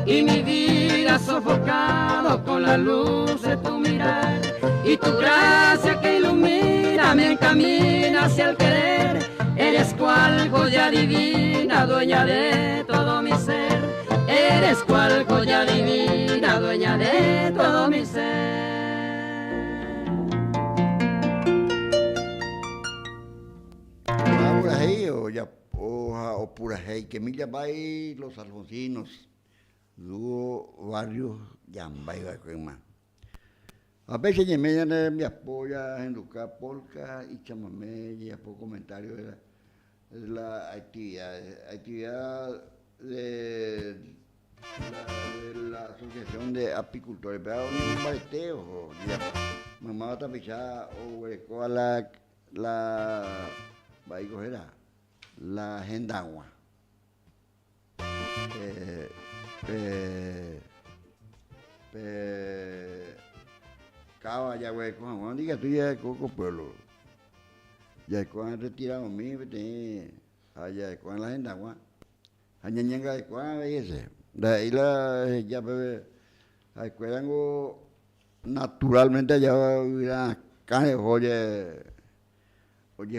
Y mi vida sofocado con la luz de tu mirar y tu gracia que ilumina me encamina hacia el querer. Eres cual joya divina, dueña de todo mi ser. Eres cual joya divina, dueña de todo mi ser. O Purajey, que Milla Bay, los alfonsinos, luego barrios Yambay, más. A veces me apoya en Duca, Polka y Chamamé, y a poco comentario de la actividad de la Asociación de Apicultores, pero un bareteo, mamá va a tapichar o hueco a va a coger la gendagua. Cava ya hueco, Juan diga tú ya coco pueblo. Ya cuando retirado mi allá con la gendagua. Añañanga de cuando ese. De ahí ya bebe. Acuerdango naturalmente allá hubiera caje oye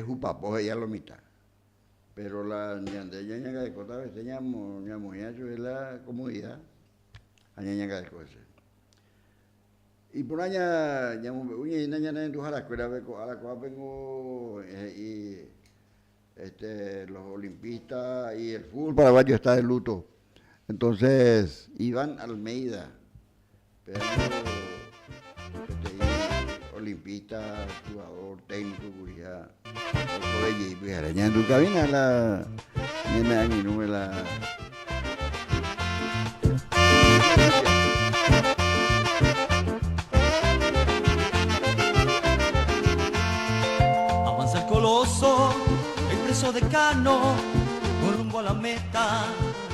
jupapo ella lo mitad. Pero la ñañanga de cota veces ñamuñacho es la comodidad. Añañanga de cosas. Y por allá uña ñañana en tu jaracuera a la cual vengo y los olimpistas y el fútbol paraguayo está de luto. Entonces, Iván Almeida, pero olimpista, jugador, técnico, curia, y pues araña en tu cabina la nena y no me la. Avanza el coloso, expreso decano, con rumbo a la meta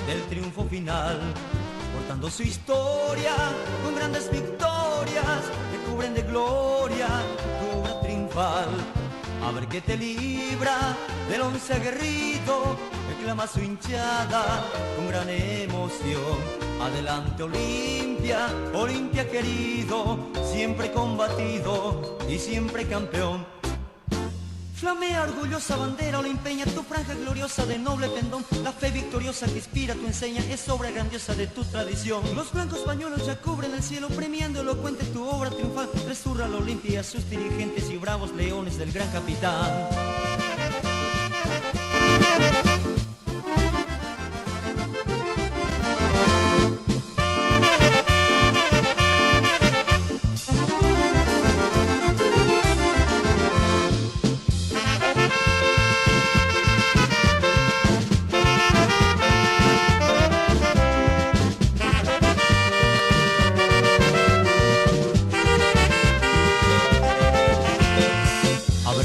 del triunfo final, portando su historia con grandes victorias que cubren de gloria tu obra triunfal. A ver qué te libra del once aguerrido, que clama su hinchada con gran emoción. Adelante Olimpia, Olimpia querido, siempre combatido y siempre campeón. Flamea orgullosa bandera, olimpeña, tu franja gloriosa de noble pendón. La fe victoriosa que inspira tu enseña es obra grandiosa de tu tradición. Los blancos pañuelos ya cubren el cielo, premiando elocuente tu obra triunfal. Resurra la Olimpia, sus dirigentes y bravos leones del gran capitán.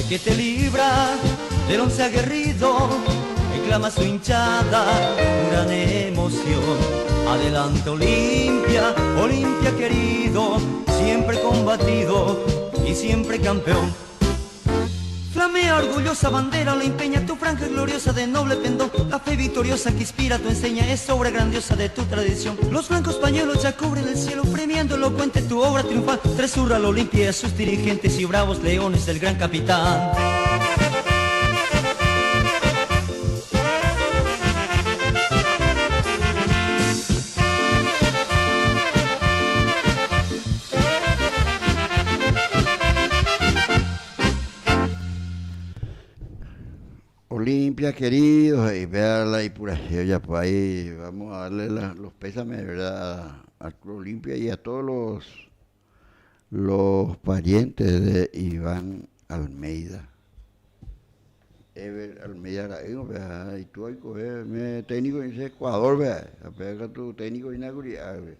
Que te libra del once aguerrido, que clama su hinchada con gran emoción. Adelante Olimpia, Olimpia querido, siempre combatido y siempre campeón. Flamea orgullosa bandera, la empeña tu franja gloriosa de noble pendón. La fe victoriosa que inspira tu enseña es obra grandiosa de tu tradición. Los blancos pañuelos ya cubren el cielo, premiando elocuente tu obra triunfal. Resurra la Olimpia a sus dirigentes y bravos leones del gran capitán. Olimpia, queridos, y vean la depuración, ya pues ahí vamos a darle los pésames, ¿verdad? A Olimpia y a todos los parientes de Iván Almeida. Ever Almeida Araíno, ¿verdad? Y tú, me técnico en ese Ecuador, ¿verdad? Apega tu técnico inaugural,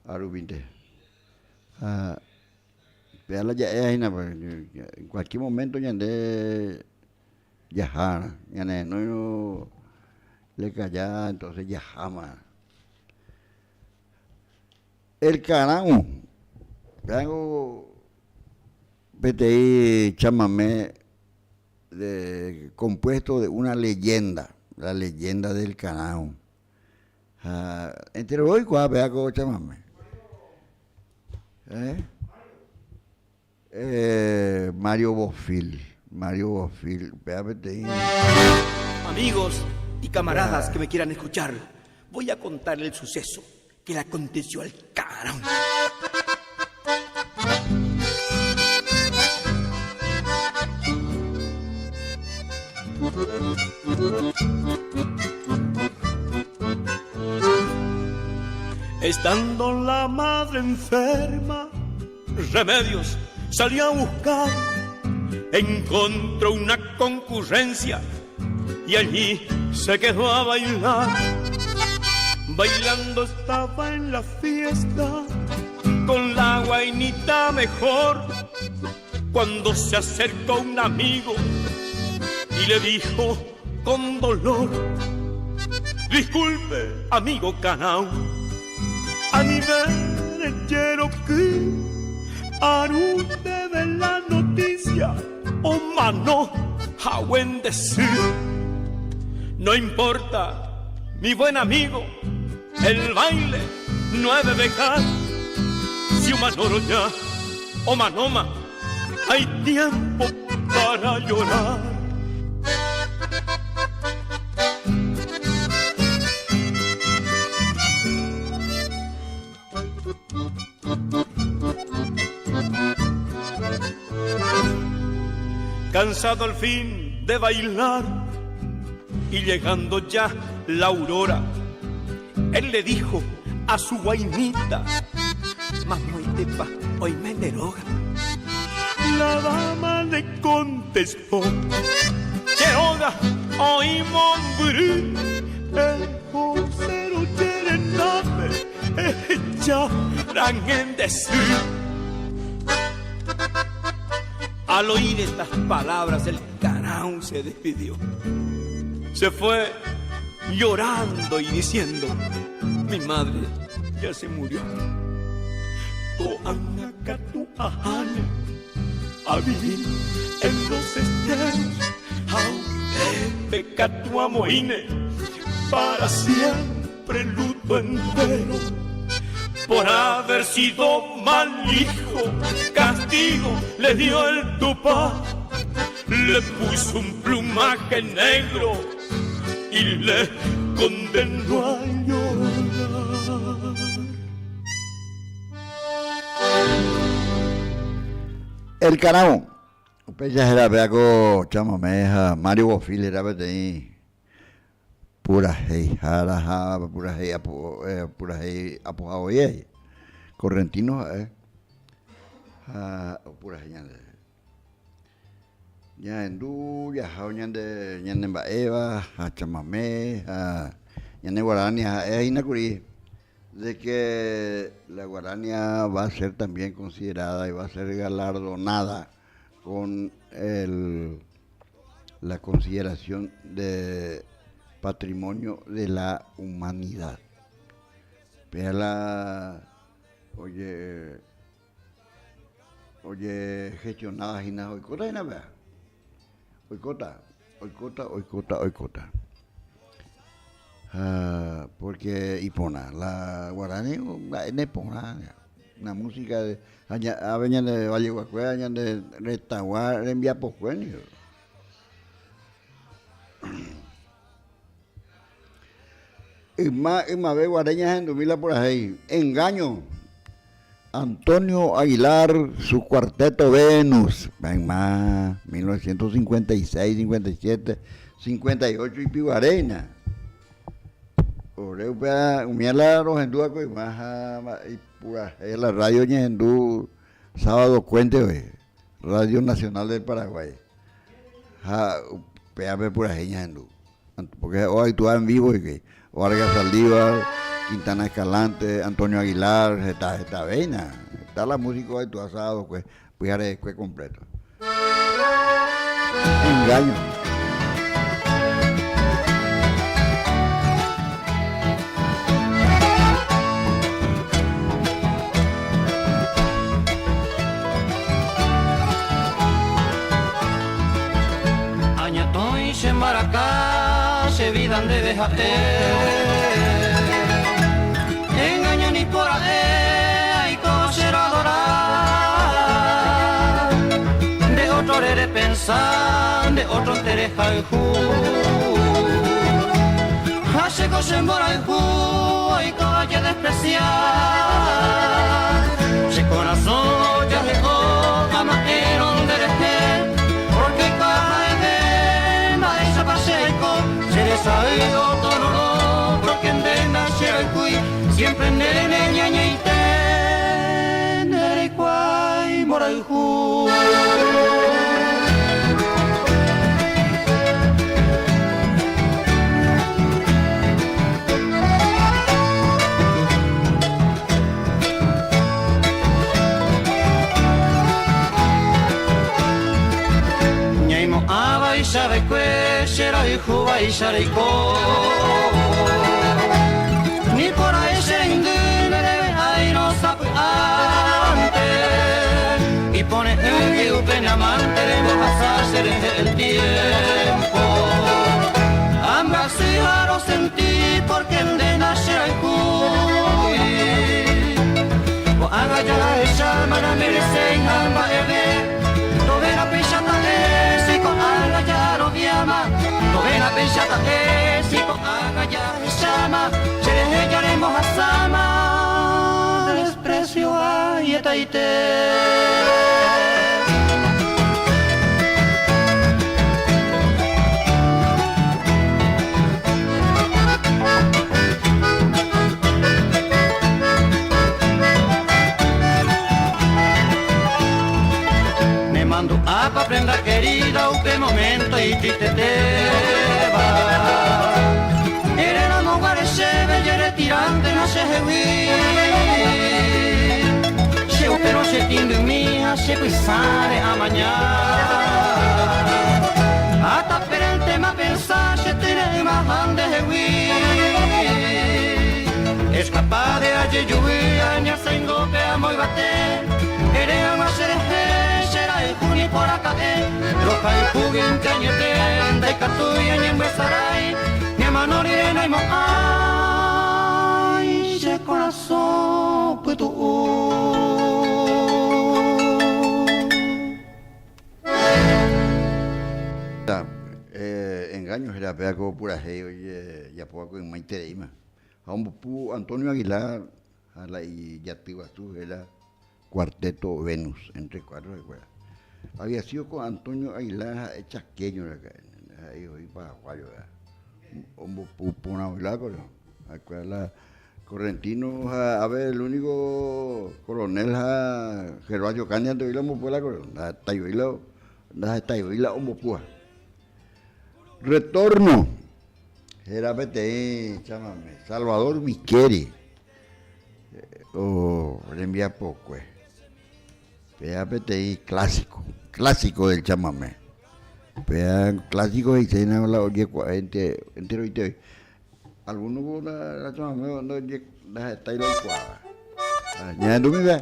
Arubinte. Vean la ya en cualquier momento ya de Yajana, no le calla, entonces Yajama. El Caramo, tengo PTI chamamé compuesto de una leyenda, la leyenda del Caramo. Entre hoy, ¿cuál vea con chamamé? Mario Bofil, amigos y camaradas que me quieran escuchar, voy a contar el suceso que le aconteció al Caramo. Estando la madre enferma, Remedios salió a buscar. Encontró una concurrencia y allí se quedó a bailar. Bailando estaba en la fiesta con la guainita mejor, cuando se acercó un amigo y le dijo con dolor: disculpe, amigo Canao, a mi ver quiero que arute de la noticia o mano a buen decir. No importa, mi buen amigo, el baile no ha de dejar. Si un manoro ya o manoma, hay tiempo para llorar. Cansado al fin de bailar y llegando ya la aurora, él le dijo a su guainita: mamoitepa, hoy me deroga. La dama le contestó: Cheroga, hoy mombrí, el josero yerename, ya en decir. Al oír estas palabras, el Canao se despidió. Se fue llorando y diciendo: mi madre ya se murió. Toanacatu ajane, a vivir en los esteros, aunque catu amoine, para siempre luto entero. Por haber sido mal hijo, castigo le dio el Tupá. Le puso un plumaje negro y le condenó a llorar. El Canao. Pecha era beaco chamameja Mario Bofil era betei. Pura hei jaraja, pura hei apojaoye. Correntino pura hei ñande. Ñandu ya hao ñande mbaeva, chamamé, ñande guarania inacuri. De que la guarania va a ser también considerada y va a ser galardonada con la consideración de patrimonio de la humanidad. Pero oye, gestionada y nada, oicota y nada, oicota. Porque Ipona, la guaraní, en Ipona, la música de aveña de Valle Guacué, aña de Retaguar, en Viapocuenio. Y más ve guareñas en 2000 por ahí. Engaño. Antonio Aguilar, su cuarteto Venus. Ven más, 1956, 57, 58 y Pibarena. Oreupa, umiala los enduacos y más y pura la radio ñendú sábado cuente hoy. Radio Nacional del Paraguay. Peape pura ñendú. Porque hoy tú en vivo y que Vargas Saldívar, Quintana Escalante, Antonio Aguilar, está vena. Está la música hoy tú asado, pues haré completo. Engaño. Añatoy se maracá, se vidan de dejate. Engañan y por ahí, hay coser adorar. De otro de pensar, de otro te jaljú. Hace coser moraljú, hay coche despreciar. Se corazón ya dejó, amaeron de rejer. Porque caja de maíz paseco, se desaído todo, porque en denda se el cuy, siempre en nene ñaña y ten, nere cuay, moraljú. cuechera y juba y sharico. Ni por ahí se indulere, ahí no sabe antes. Y pone el que upen amante, debo pasarse el tiempo. Ambas hijas lo sentí porque el de nacer al cuy. O haga ya la hecha, mana merece en alma eve. Tove la pechata si con haga ya lo llama. Tove la pechata si con haga ya le llama. Se le haremos a sama. Desprecio a yetaite. Apa prenda querida, upe momento y triste te va. Ere la mogare sheve, yere tirante no se hewi. Se upe no se timbe mía, se pisare a mañana. Hasta per el tema pensar, se tiene más grande hewi. Es capaz de ayer lluvia, aña se engope a moi bate. Ere a más el juni por acá, roja y juguen cañete, de catuya y en besaray, ni a manori de naimo, ay, ese corazón, pues tú. Engaños era pega como pura hey, oye, ya poco en Maite de Ima. Antonio Aguilar, a la y Yatiguazú, era Cuarteto Venus, entre cuatro de cuerda. Había sido con Antonio Aguilar chaqueño ahí hoy paraguayo, un pupuna bailaco, la correntino a ver el único coronel Gervasio Caña de Vila Mopulaco, la Tayuila o Mopua. Retorno, era PTI, chámame, Salvador Viqueri, o le envía poco, PTI clásico del chamamé. Clásico y se llena la oye entero y te algunos con la chamamé no la está y la cuadra. Ya tú me ves.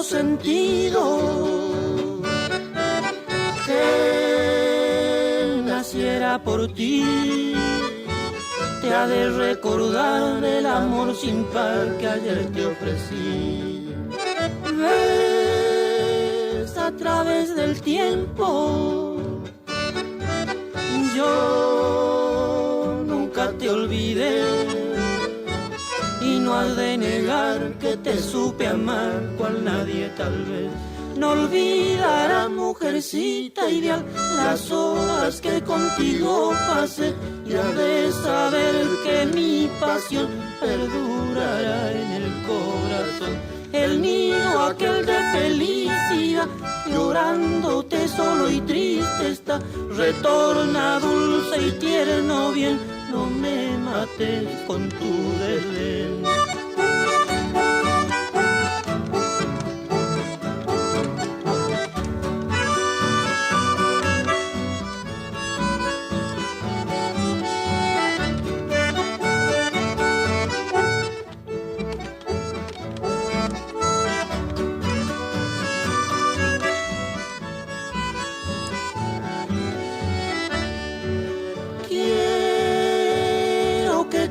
Sentido que naciera por ti te ha de recordar el amor sin par que ayer te ofrecí. Ves a través del tiempo, yo nunca te olvidé. Y no has de negar que te supe amar cual nadie tal vez. No olvidarás, mujercita ideal, las horas que contigo pasé. Y has de saber que mi pasión perdurará en el corazón. El niño aquel de felicidad, llorándote solo y triste está. Retorna dulce y tierno bien, no me mates con tu desdén.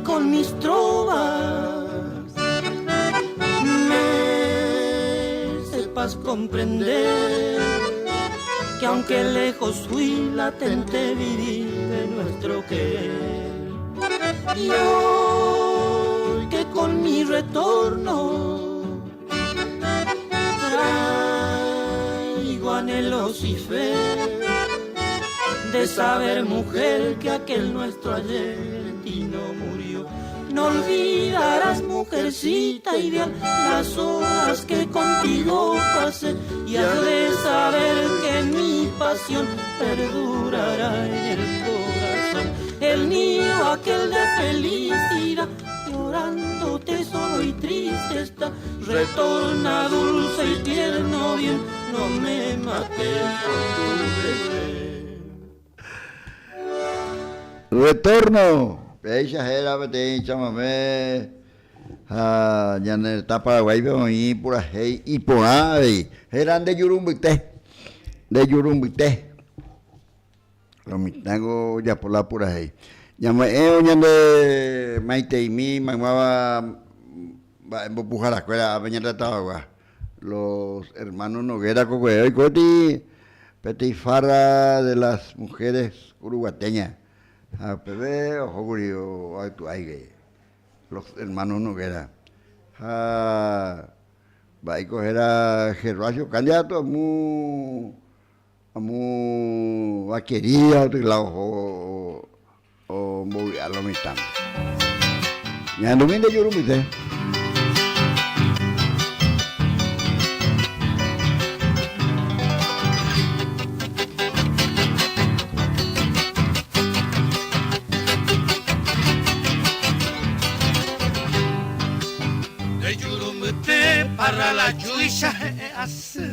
Con mis trovas me sepas comprender que aunque lejos fui latente viví de nuestro querer. Y hoy que con mi retorno traigo anhelos y fe de saber, mujer, que aquel nuestro ayer no murió. No olvidarás, mujercita ideal, las horas que contigo pasé, y has de saber que mi pasión perdurará en el corazón. El niño aquel de felicidad, llorándote solo y triste está. Retorna dulce y tierno bien, no me mates con tu bebé. Retorno. Ella era bete chamame. Ya en el Paraguay veo y por ahí y por ahí. Eran de Yurumbité. De Yurumbité. Lo mitango ya por la por ahí. Ya me de Maite y mi mamá va a empujar la escuela a venir de Tabagua. Los hermanos Noguera Cocueo y Coti Petifarra de las mujeres uruguateñas. A Pepe o Jogurio a tu aire. Los hermanos Noguera. Va a coger a Gervasio candidato a muy querida otro lado o muy a lo mismo. Ya no viene yo rumite. Para la juicia hace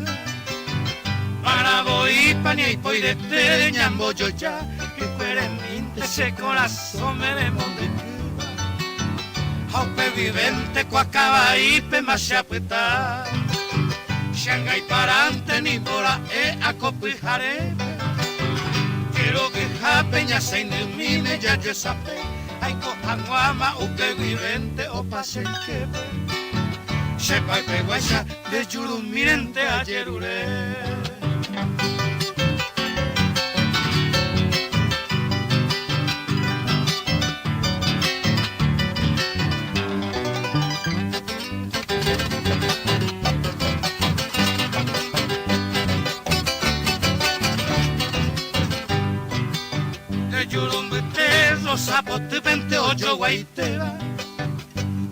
para voy pani y poi de te ñambo yo ya que fuereminte ese corazón me demonde Haupe vivente cuacaba y pe machapeta Shanghai parante ni bora a copijare quiero que japeña se ilumine ya yo sabe hay cojanguama upe vivente o pase que sepa que guaya de Yurumirente ayer uré. De Yurumirente los sapos de 28 guaitera.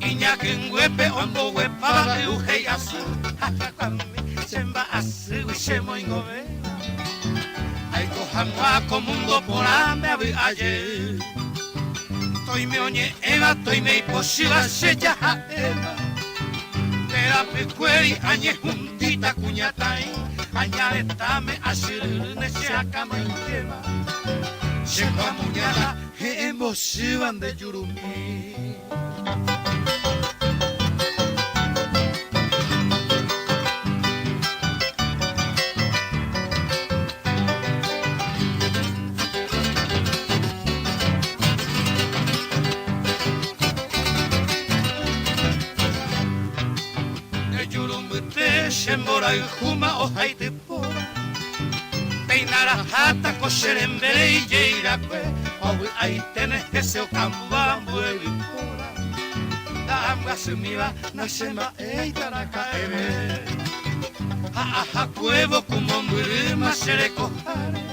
Iñakin huepe ombo huepa de ujei asu Hakakami semba asu shemo ingove Ay kohamwa komundo porame abi ayer Toi me oñe eva, toi me iposhiva sheya ha eva Tera pecueri añe juntita cuñatai Añaretame ashirune se akama intema Shemba muñala he emboshivan de Yurumi Shembora y Juma o Haitepora Peinara hata kosherembere y yeirapue Owi ahí tenés que se ocamba muelipora Da amga sumiva na shemba eitaraka ebe Ha cuevo como murima shere kohare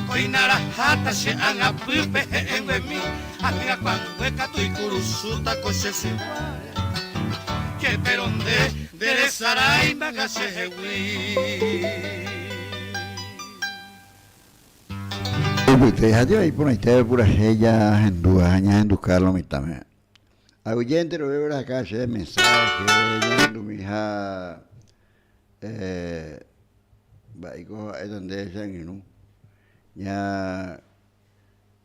Koinara hata she anga pupe en mi Amiga cuangueca tu y kurusuta koshesiware Que peronde de Saray Magasehewi. Ustedes ahí por ahí te pura ella en duaña en buscarlo mi también. A oyente lo veo acá se mensaje ya tu mija baico es donde es en no. Ya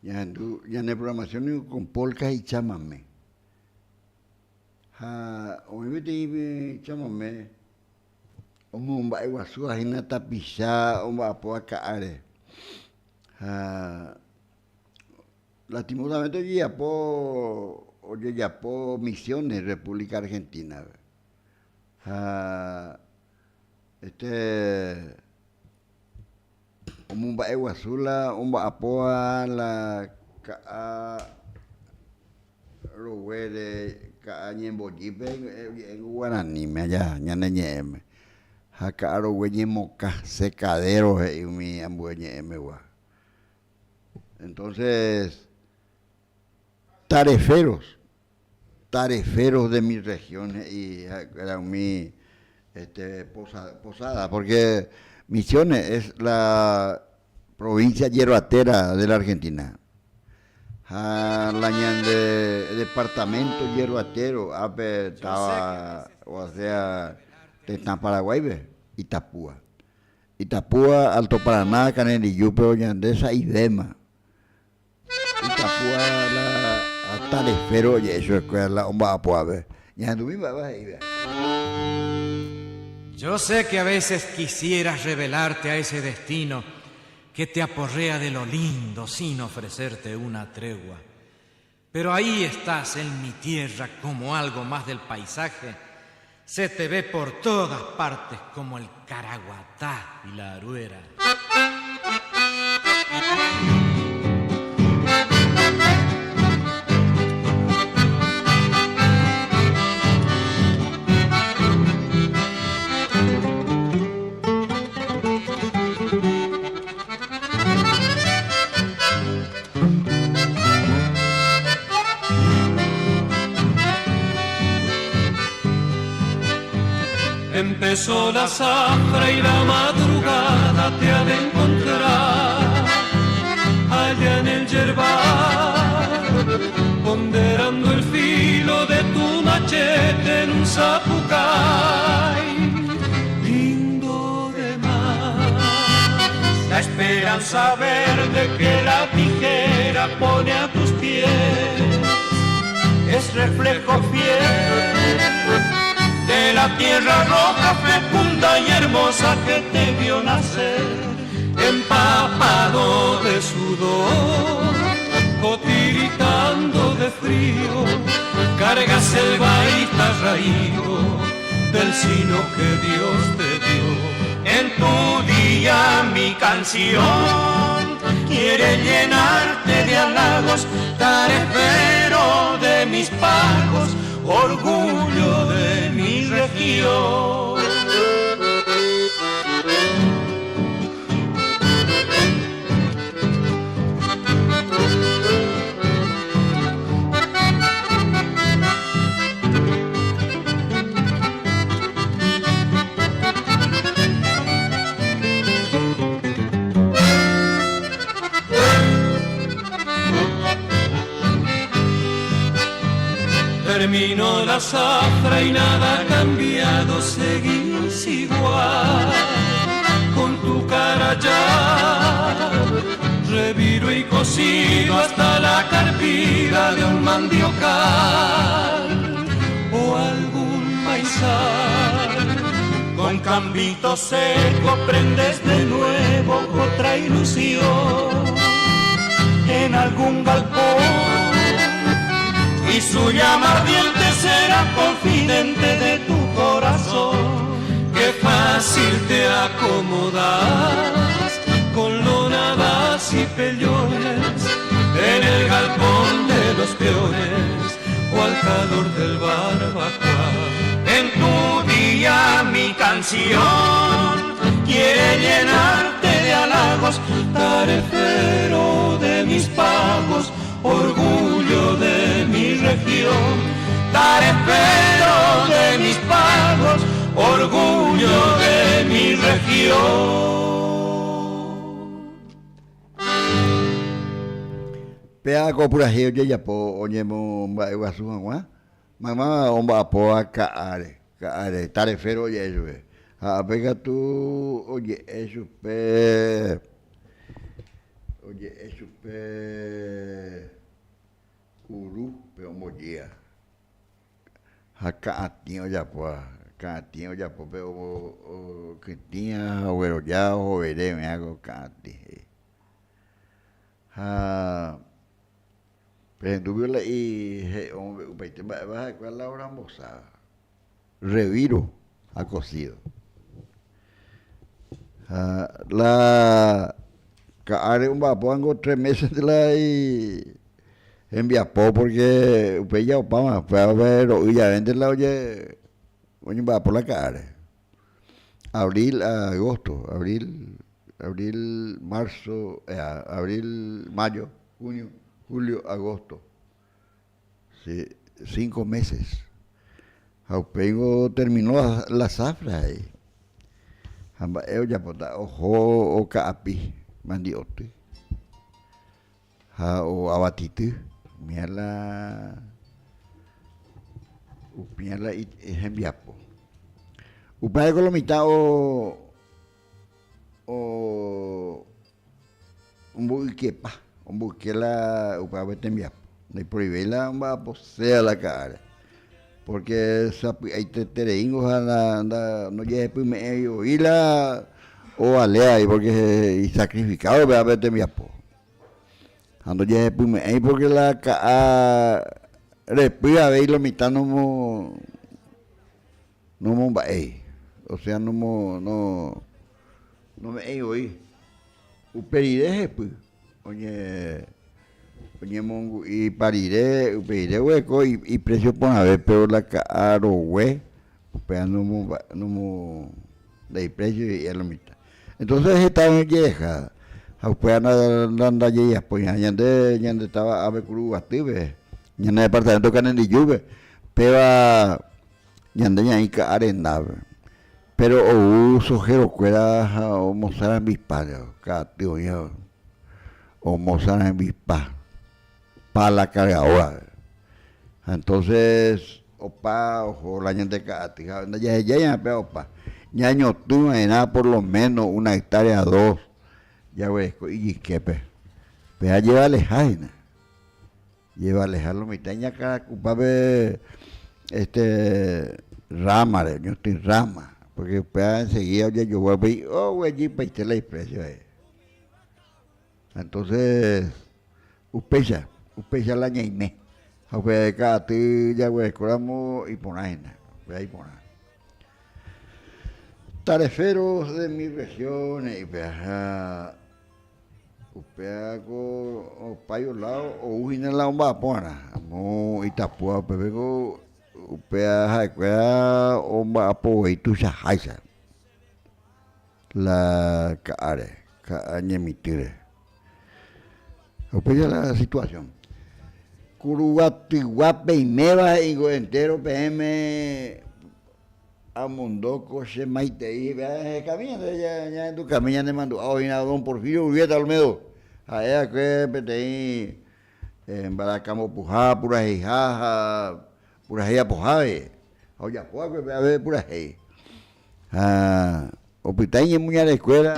en programación con polka y chamamé. Omi chamame omba iguasu ahina tapisa omba apoa kaare lastimosamente ya po Misiones República Argentina omba iguasu la omba apoa la lo huele Ñembo jipe en guaraní me allá ñane ñeme jacaro güey moca secadero y mi ambueñe gua entonces tareferos de mis regiones y eran mi posada, porque Misiones es la provincia hierbatera de la Argentina. De departamento hierbatero, estaba, o sea, de Paraguay, Itapúa, Alto Paraná, Caneliyupe, Oñandesa y Dema. Itapúa, la tarefero, y eso es la omba apua, ve. Yo sé que a veces quisieras revelarte a ese destino que te aporrea de lo lindo sin ofrecerte una tregua. Pero ahí estás en mi tierra como algo más del paisaje. Se te ve por todas partes como el caraguatá y la aruera. Empezó la zafra y la madrugada te ha de encontrar allá en el yerbal, ponderando el filo de tu machete en un zapucay lindo de mar. La esperanza verde que la tijera pone a tus pies es reflejo fiel de la tierra roja, fecunda y hermosa que te vio nacer, empapado de sudor o tiritando de frío, cargas el baita raído del sino que Dios te dio. En tu día mi canción quiere llenarte de halagos, tarefero de mis pagos, orgullo de mi región. Terminó la zafra y nada ha cambiado, seguís igual, con tu cara ya, reviro y cocido hasta la carpida de un mandiocal o algún maizal. Con cambito seco prendes de nuevo otra ilusión en algún galpón, y su llama ardiente será confidente de tu corazón. Qué fácil te acomodas con lonadas y pellones en el galpón de los peones o al calor del barbacoa. En tu día mi canción quiere llenarte de halagos, tarefero de mis pagos, orgullo de mi región, tarefero de mis pagos, orgullo de mi región. Pea kopurajeo ya yapo onyemo mba ewasu angwa mama omba apoa kaare tarefero ya eso a pega tú oye eso pe uru pe omoyea haka atio ya poa catio ya po pe o que tinha o ya o veré me hago cati Pendubiola y hombre, vas a cuál la hora moza. Reviro a cocido. La caare un vapongo 3 meses de la y enviapó porque ya opama fue a ver o ya vende la oye va por la caare. Abril a agosto, abril, marzo, abril, mayo, junio, julio, agosto. Sí, 5 meses. Jaupengo terminó la zafra ahí. Eo ya pota ojo o kaapi mandiote. O abatite. Miala upiala ejembiapo. Upaya colomita o umbuikepa. Umbuikela upaya betembiapo. De prohibirla va posea la cara. Porque hay tereingo anda no llegue primero y la o alea porque y sacrificado va a verte mi apo. Ando llegue primero porque la ca respira ve lo mitad no va o sea no me hoy uperide pues oye mongo y parire hueco y precio por haber pero la caro hue pero no de precio y a la mitad entonces estaba vieja pues anda ya pues ya estaba a ver curu active ya en el departamento que en el lluvia pero ya anda ya ahí arenda pero o sojero cuera o mozar en bispar catio ya o mozar en bispar para la cargadora. Entonces, opa, ojo, la gente que ya pero opa. Ñaño tú en nada por lo menos 1 hectárea 2. Ya ves, y qué pe. Pero lleva alejaina. Lleva alejarlo mitad ya cada culpable rama, yo estoy rama. Porque pues enseguida ya yo voy a ver, güey, allí para irte el precio ahí. Entonces, upecha la ñaime. Aunque de cada ti ya güey, coramos y ponaina. Ahí ponar. Tareferos de mis regiones y peaja. Upeaco o payo lado o ujina la umba pona. Amo Itapúa pebego upeaja cuea umba apo y tu shahaisa. La caare, cañemitire. Upea la situación. Curuguatiguape y meva y entero PM a Mondoco se maite y camina ya en tu camina de mando hoy na don Porfirio Urbieta Olmedo a ella que pete en Baracamo puja pura hijaja pura hija pojave oye pues a ver pura hija opitañe muy a la escuela.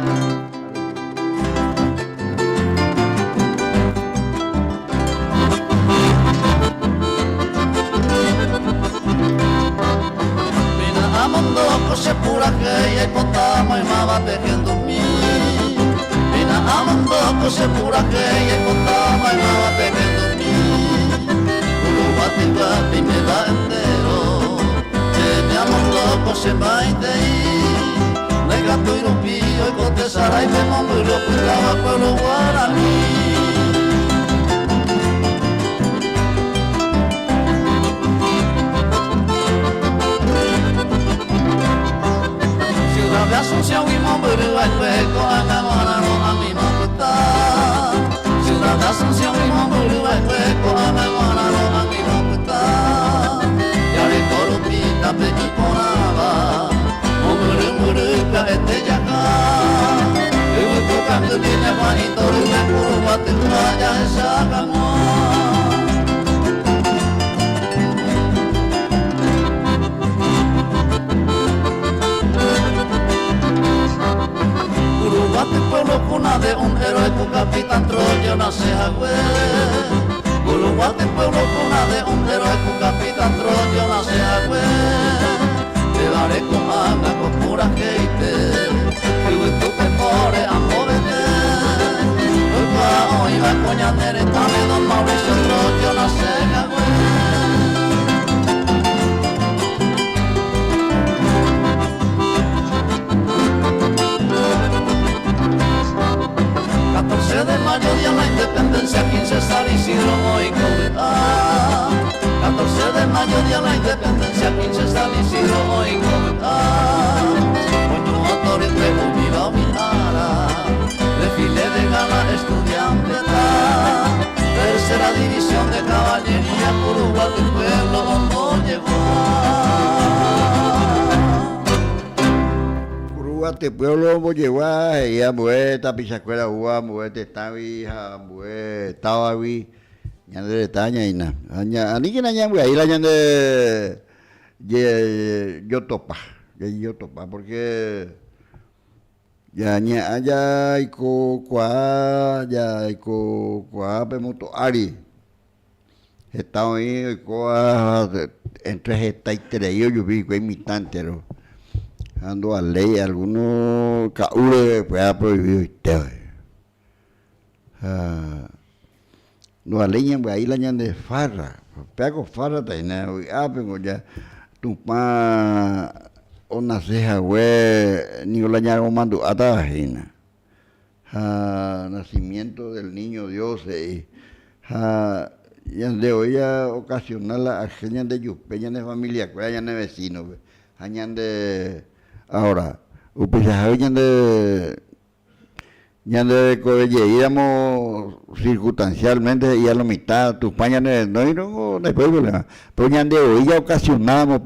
Se pura que y potamo y mava tejiendo mi Vina amondoco se pura que y potamo y mava tejiendo mi Uruguatigua y me da entero me amondoco se maite y nega tu irupío y cotesara y me mongo y lo cuidaba pueblo guaraní. De Asunción y Monburú al hueco a Memorano a mi mocuta. Ciudad de Asunción y Monburú al hueco a Memorano a mi mocuta. Ya de Corupita Pequiponaba, Monburú Muruca Eteyaca. Y hueco canto tiene Juanito Rube Curubate Raya esa camua. Uruguate pueblo cuna de un héroe, tu capitán Troyo nace Agüe. Uruguate pueblo cuna de un héroe, tu capitán Troyo nace Agüe. Llevaré con anga con pura gente, y tu temores a moverte. Hoy va hoy va coñaner, estame don Mauricio Troyo nace Agüe. De mayo día la independencia, 15 San Isidro hoy cometa. 14 de mayo día la independencia, 15 San Isidro hoy cometa. Coño a Torre Trejo viva mi ara, desfile de gala estudiante ta. tercera división de caballería, Curuguate pueblo donde llegó. Curuguate pueblo donde llegó, ya muerta, pichacuera, uva, muerte, tabi, tabi, ñande taña y na. Ani que naña, ahí la ñande yo topa, porque ya allá iko kwa pemoto ari está ahí kwa entre esta y tres yo vi que imitante ando a ley algunos caure pueda prohibido usted no a ley en ahí la ñan de farra pego farra taina pero ya tu pa ona ceja we ni la ñan mando atajina nacimiento del niño Dios y de hoy ocasional a gente de yupeña de familia que hayan de vecinos hayan de ahora hayan de íbamos circunstancialmente y a la mitad tu paña no después problema pero ya de hoy ya ocasionamos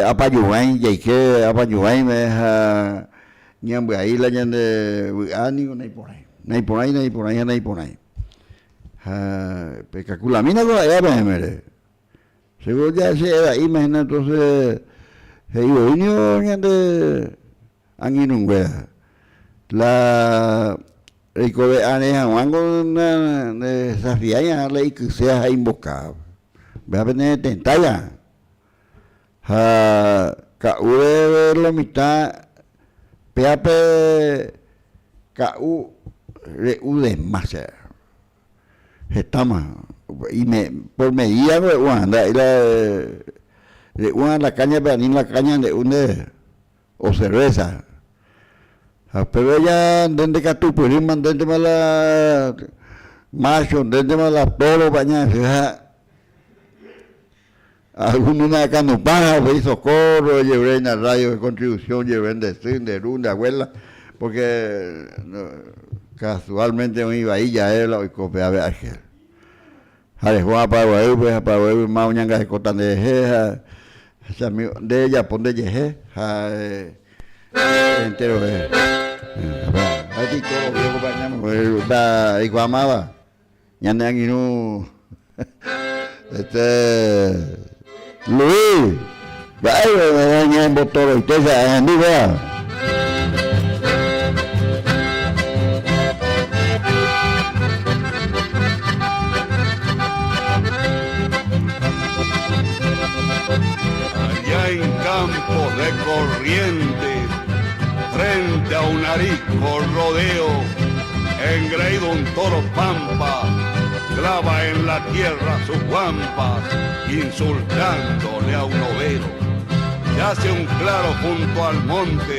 apayuain y que apayuain me ñambe ahí la ñande ánimo nay por ahí pecaculamina con allá me seguro ya se era imagina entonces yo niño ñande anginungüea la recobe aneja wango na desafía la que sea invocado va a venir tentaya caure la mitad peape cau reu de masa estamos y por medida de anda de una la caña de la caña de una o cerveza pero ella desde que tú puedes mandar mala macho desde mala toro bañarse algunos de acá no paga, fue socorro, llevé en la radio de contribución, llevé en de abuela, porque casualmente me iba ahí ya él y copiaba a Ángel. Jale Juan para más ñanga de cotan de jeja, de ella pon de yeje, entero de aquí todo viejo bañamos, da y guamaba, ñande anguino, Luis, vaya, me dañan botón, usted se andi vea. Allá en Campos de Corrientes, frente a un arisco rodeo, engreído un toro pampa, clava en la tierra sus guampas, insultándole a un overo. Se hace un claro junto al monte,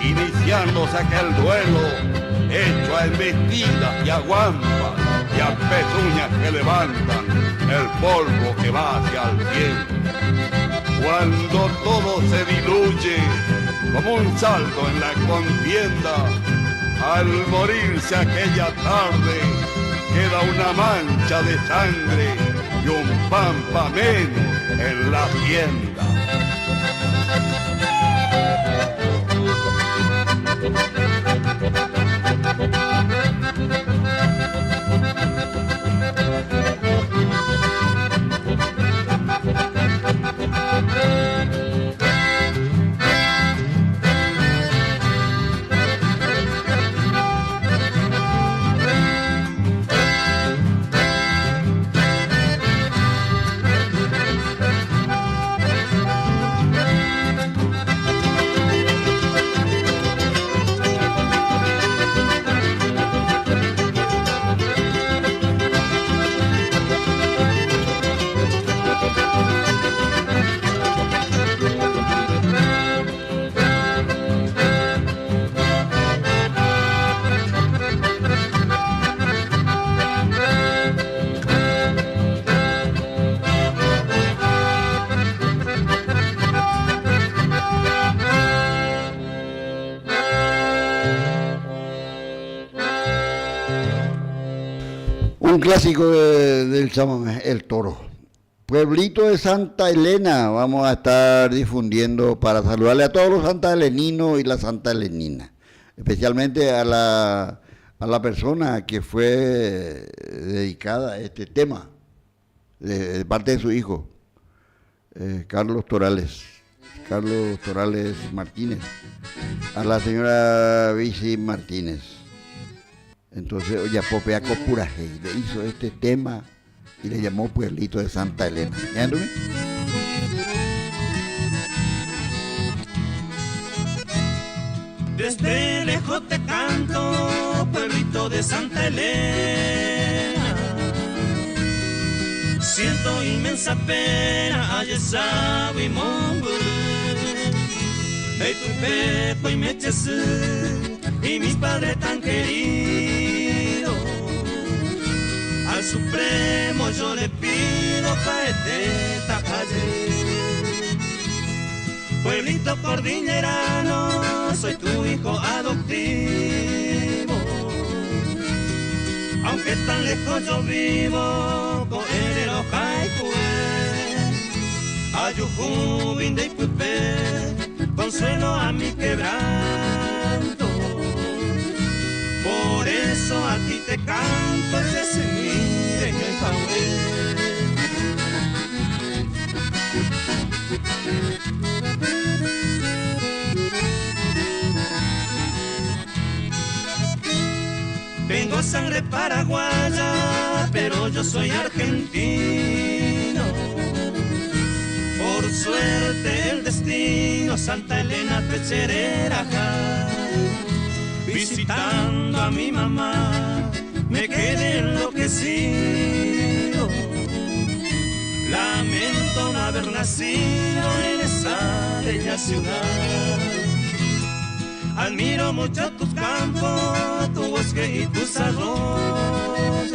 iniciándose aquel duelo, hecho a embestidas y a guampas, y a pezuñas que levantan el polvo que va hacia el cielo. Cuando todo se diluye, como un salto en la contienda, al morirse aquella tarde, queda una mancha de sangre y un pampa menos en la tienda. un clásico del chamamé, El Toro. Pueblito de Santa Elena, vamos a estar difundiendo para saludarle a todos los santaeleninos y la Santa Elenina, especialmente a la persona que fue dedicada a este tema, de parte de su hijo, Carlos Torales Martínez, a la señora Bici Martínez. Entonces, oye, Popea Copuraje le hizo este tema y le llamó Pueblito de Santa Elena. ¿Ya no? Desde lejos te canto, pueblito de Santa Elena. Siento inmensa pena, ayesabo y mongo. Hey, tu pepo y meches y mis padres tan queridos. Al Supremo yo le pido paete esta calle. Pueblito cordillerano, soy tu hijo adoptivo. Aunque tan lejos yo vivo, con el Ojaicue, Ayujubin de Ipupe, consuelo a mi quebranto. Por eso a ti te canto, Yesemir en el Jaué. Tengo sangre paraguaya, pero yo soy argentino. Por suerte el destino, Santa Elena Pecherera, visitando a mi mamá, me quedé enloquecido. Lamento no haber nacido en esa bella ciudad. Admiro mucho tus campos, tu bosque y tus arroyos.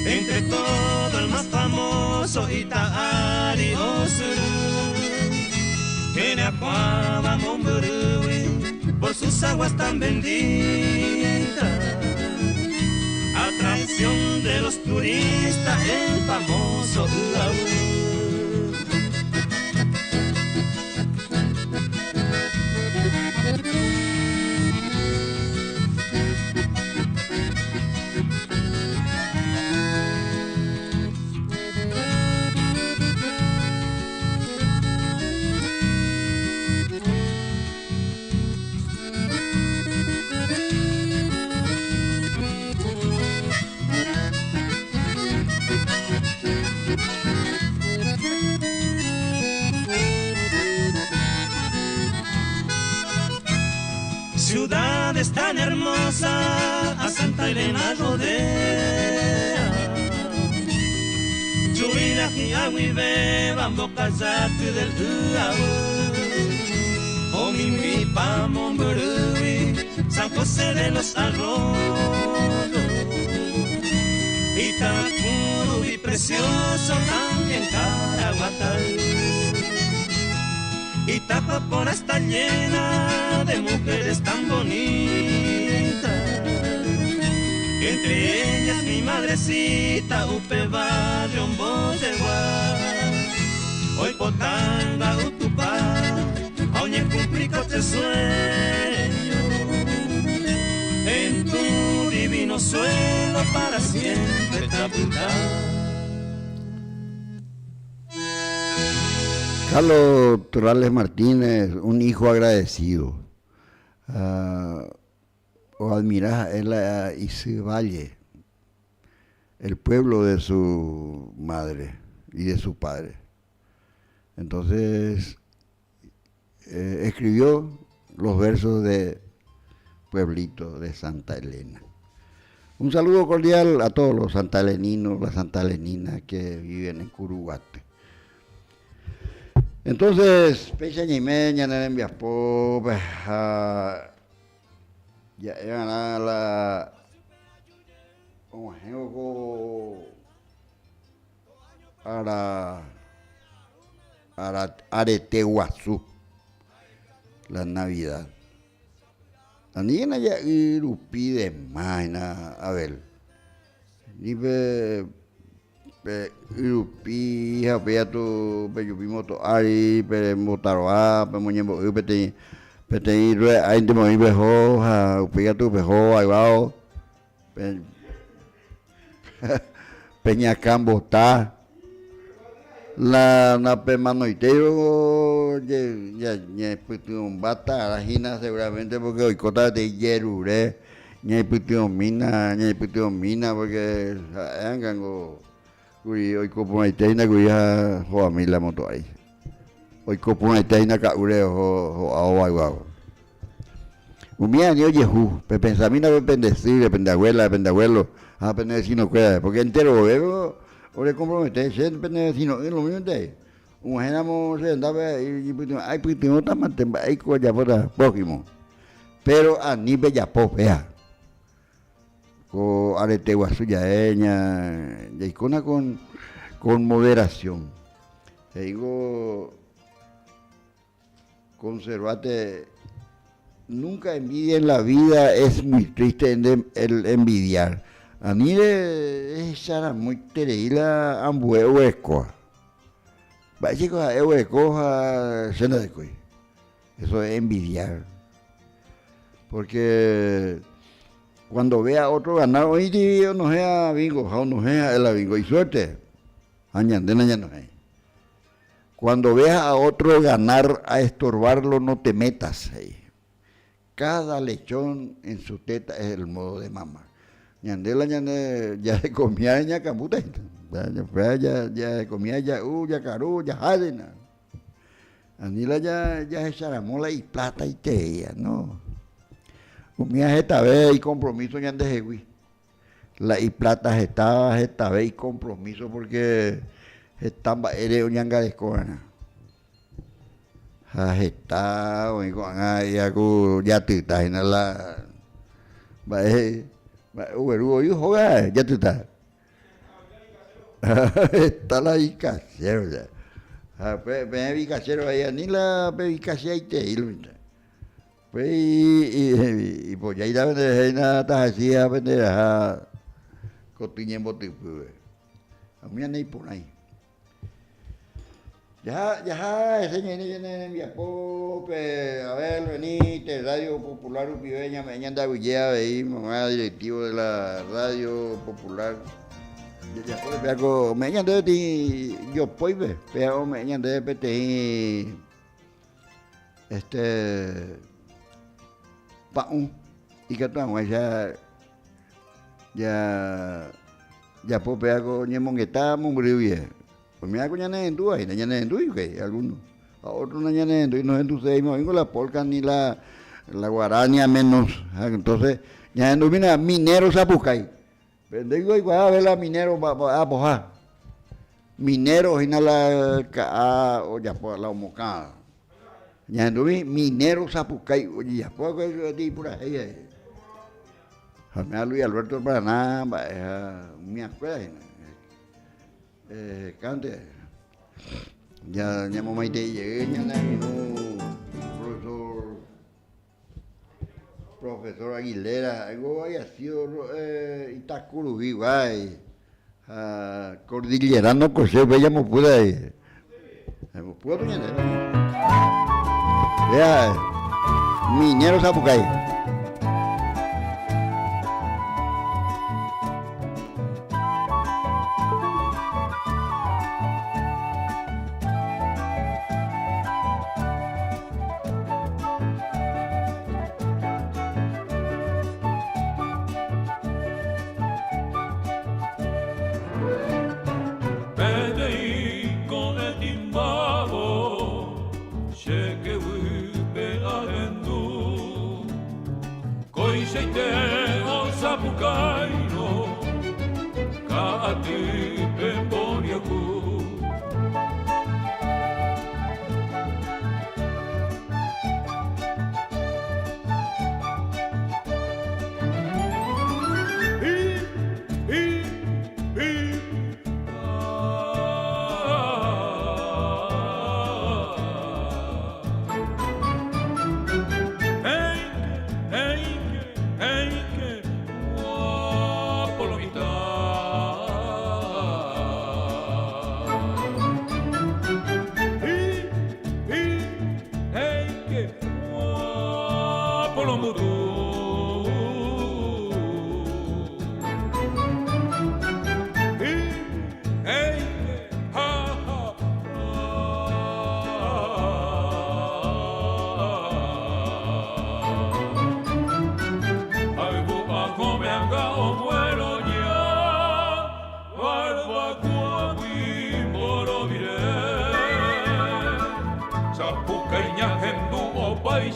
Entre todo el más famoso, Itaari Osuru. En Acuaba, Momburui, por sus aguas tan benditas. Atracción de los turistas, el famoso Uaú. Ciudades tan hermosa, a Santa Elena rodea. Chubila y Aguibe, Bambo Cazate del Uau. O Mimi, Pamomburui, San José de los Arroyos. Itacuru y Precioso, también Caraguatay. Itapapora está llena de mujeres tan bonitas. Entre ellas mi madrecita, Upe Barrio, Boyegua. Hoy Potanga, Utupá, Oñe cumplicote sueño. En tu divino suelo para siempre taputar. Carlos Torales Martínez, un hijo agradecido. O admirás el Icevalle, el pueblo de su madre y de su padre. Entonces, escribió los versos de Pueblito de Santa Elena. Un saludo cordial a todos los santaeleninos, las santaeleninas que viven en Curuguate. Entonces, pecha ñimeña en Viaspo, ya eran a la Areteguazú, la Navidad. La niña ya irupi de maina, a ver, ni pe Urupi, hapea tu pe yupi moto ari, pe motaroa, pe moñembo pete rue ai te moi beho, ha upea tu beho ai wao. Peña Cambota la na pe manoitero ya putu bata la hina seguramente porque hoy cota de yerure ya putu mina porque angango hoy copo una iteina que ya ho a mí la moto ahí hoy copo una iteina ka ure ho a guau umia ni oye hu pe pensamina pe pendecir pe pendabuelo a pendecino queda porque entero veo ore compromete se pendecino lo mismo de un genamo se andaba y hay puto tamate hay cosa para próximo pero a nivel ya popea con arete guasuyaeña y con moderación te digo conservate nunca envidia en la vida, es muy triste el envidiar. A mí es muy terrible ambue hueco. Va chicos a hueco a cena de coi. Eso es envidiar. Porque cuando vea a otro ganar, hoy día no sea bingo, no sea el bingo y suerte. Añandena ya no es. Cuando veas a otro ganar a estorbarlo, no te metas ahí. Cada lechón en su teta es el modo de mamá. Ñandela ya se comía ya camuta. Ya se comía ya carú, ya jadena. Anila ya se charamola y plata y teía, ¿no? Comía esta vez y compromiso ya de jehui. La y plata esta vez y compromiso porque estaba eres ñanga de escobana. Está ya te estás en la ya te estás está la bicasero ya ven bicasero ahí ni la bicasera y te pues y pues ya irá a vender nada así a vender a cotiña en bote a mí no hay por ahí. Ya, ese ñene mi apo, a ver, venite, Radio Popular Upibeña, me anda Villea, ahí, mamá directivo de la Radio Popular. Ya pues, peaco, me anda de yo pues, peaco, me anda de pete, paun, y que tú, ya pues, peaco, ñemongueta, mumbrivie. Pues mira que ñane en Dúa, y ñane en Dúa, que algunos, a otros ñane en Dúa, y no en Dúa, no vengo la polca ni la guaraña menos, entonces, ñane en Dúa, mira, mineros a buscar, pero digo, igual a ver la mineros a bojar, mineros y la o ya pues la homocada, ñane en Dúa, mineros a buscar, oye, ya pues que ti por ahí, a Luis Alberto Paraná, mi escuela, cante ya mamá te llegué ya profesor Aguilera algo haya sido Itacuru igual cordillerano coche veíamos pude ahí puedo ya mineros a Pucay.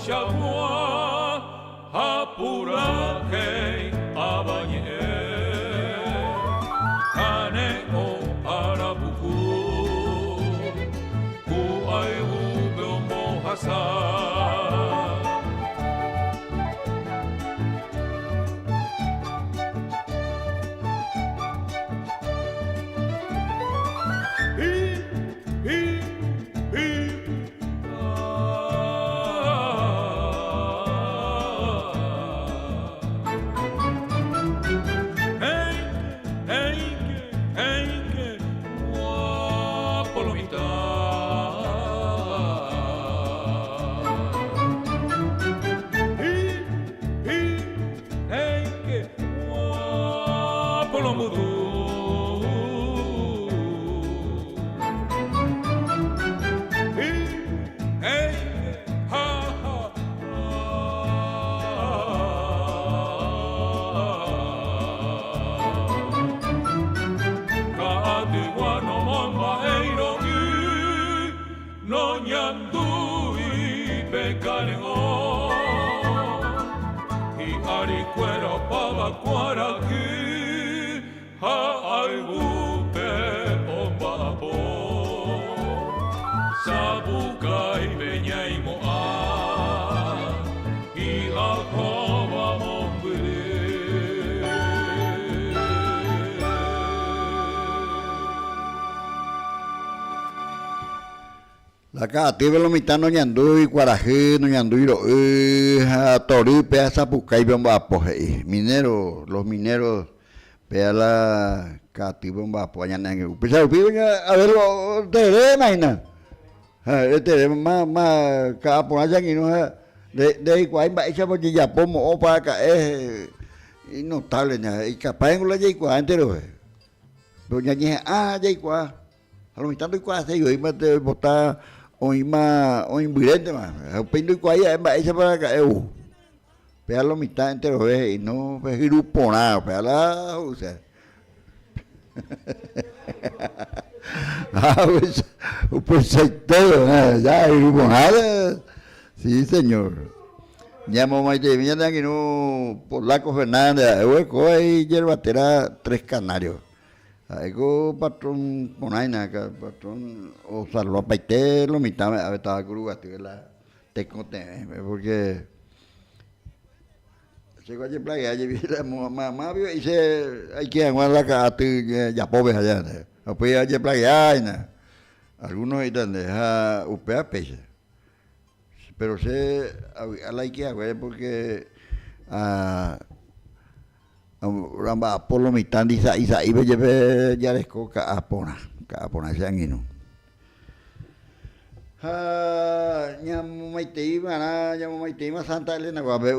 chagua apurake abañe kane o arabuku ku ai ube mohasa Acá, tío, lo mitad no ñandui, cuarají, no ñandui, torí, pea, zapucay, bomba, poje, minero, los mineros, pea la cati, bomba, poña, nangu. Pues a ver, te imagina. Te más, cada poña, y no, de igual, va, esa porque ya pomo, o para acá, es notable, y capaz en la yegua, entero, pero ya dije, ya igual, a lo mitad no igual, se yo iba a botar. Hoy imburente más, el pino y cuaya es esa para acá, pega la mitad entero y no es grupo nada, pega la usa. Pues todo, ya el grupo nada, sí señor. Llamo Maite, mira que no Polaco Fernández, hueco ahí yerbatera 3 canarios. Algo patrón ponaina, patrón o salvo paite lo mitad estaba curugati la te conté porque se va a playa allí la mamá vio y se hay que aguardar acá ya pobres allá no puede allí playa algunos ahí donde deja upea peixe pero se a la que porque ramba polo mitad isa iba lleve ya desco capona siangino llamo maitei Santa Elena guape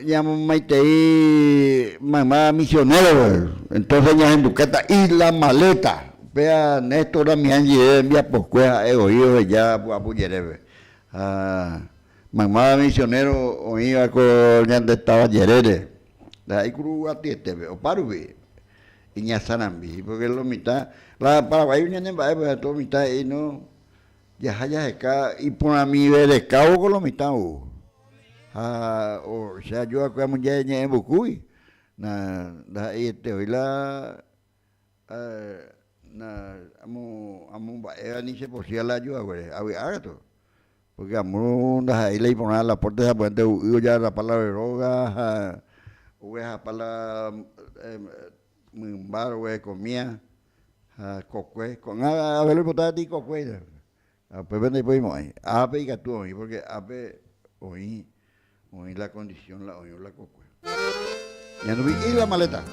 llamo maitei mamá misionero entonces ya en Duqueta y la maleta vea Néstor Damián envía por cueva he oído ya apoyerebe mamá misionero oía con ya estaba Yerere la hay curugati o parubi y ñasanambi porque lo mitad la Paraguay viene en baile todo mitad y no ya acá y por a mí de cabo con lo mitad o sea yo acá mucha en Bucuy na ahí hoy la amo ni se posía la ayuda güey había porque amo ahí le poner la puerta de puente ya la palabra roga ueja para mumbar we comía cocue con a ver botar di cocue a pues después muy a pe que tú porque a pe hoy la condición la cocue ya no vi y la maleta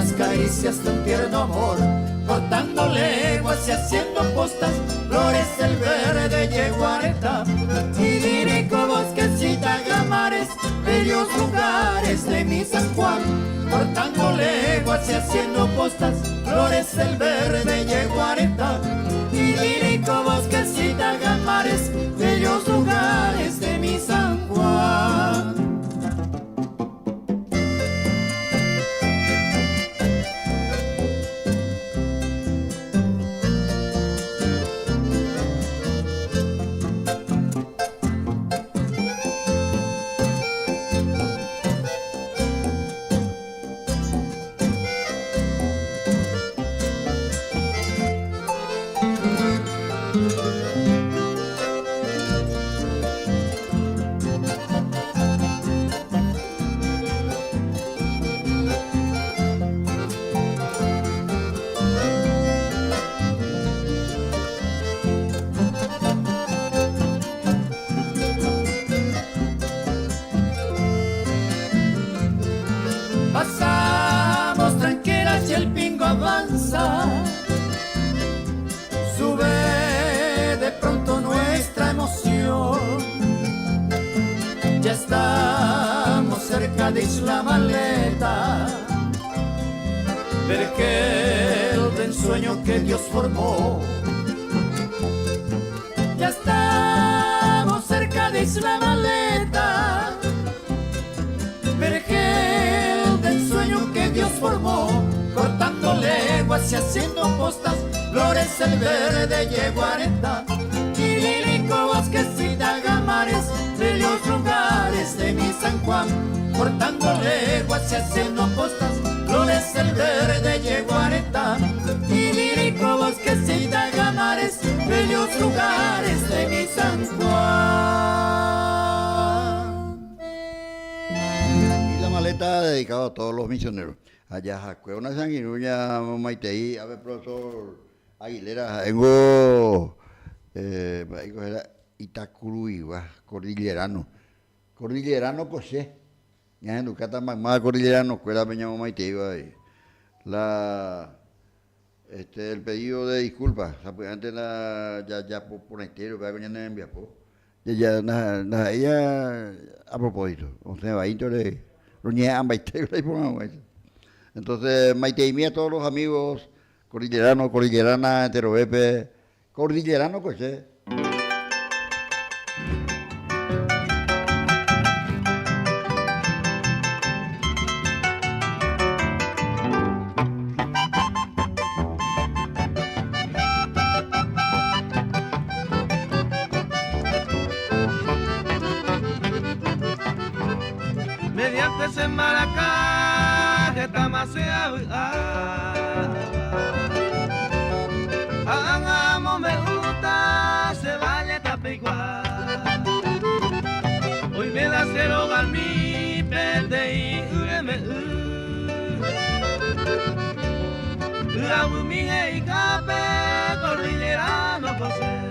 las caricias de un tierno amor, cortando leguas y haciendo postas, florece el verde yeguareta, idílico bosquecita, gamares, bellos lugares de mi San Juan, cortando leguas y haciendo postas, florece el verde yeguareta, idílico bosquecita, gamares, bellos lugares de mi San Juan. Pasamos tranquilas y el pingo avanza, sube de pronto nuestra emoción, ya estamos cerca de Isla Maleta, vergel de ensueño que Dios formó, ya estamos cerca de Isla Maleta, vergel del sueño que Dios formó, cortando leguas y haciendo postas, florece el verde yeguareta, idílico bosquecita, gamares, bellos lugares de mi San Juan, cortando leguas y haciendo postas, florece el verde yeguareta, idílico bosquecita, gamares, bellos lugares de mi San Juan. Y la maleta dedicada a todos los misioneros. Allá Jacue, una sanguinuña, Maiteí, a ver, profesor Aguilera, tengo era Itacuruiba, cordillerano, coché, ya en Ducata más cordillerano, escuela Peña Maiteí, el pedido de disculpas, antes ya por estero, para que no envía ella a propósito, o sea, va a le ruñean baitero y pongamos eso. Entonces, Maiteí mía, todos los amigos cordilleranos, cordillerana, enterobepe, cordillerano, coche. Mediante ese maracá que está más hagamos me gusta se vale tapiguar hoy me da cero galmi pende y ureme la buminga y cape cordillera no posee.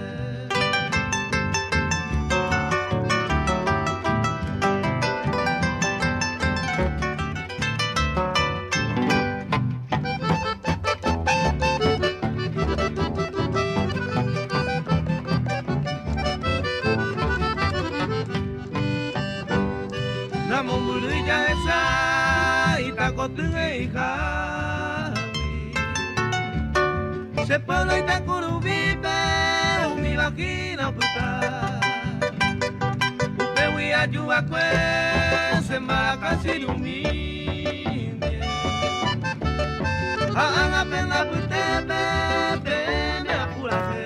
Mumburuya esa Itacotunga y Javi se pueblo Itacurubipe mi vagina puta usted voy a Yubacue se maracasi lumine haga pena putepe me apurate.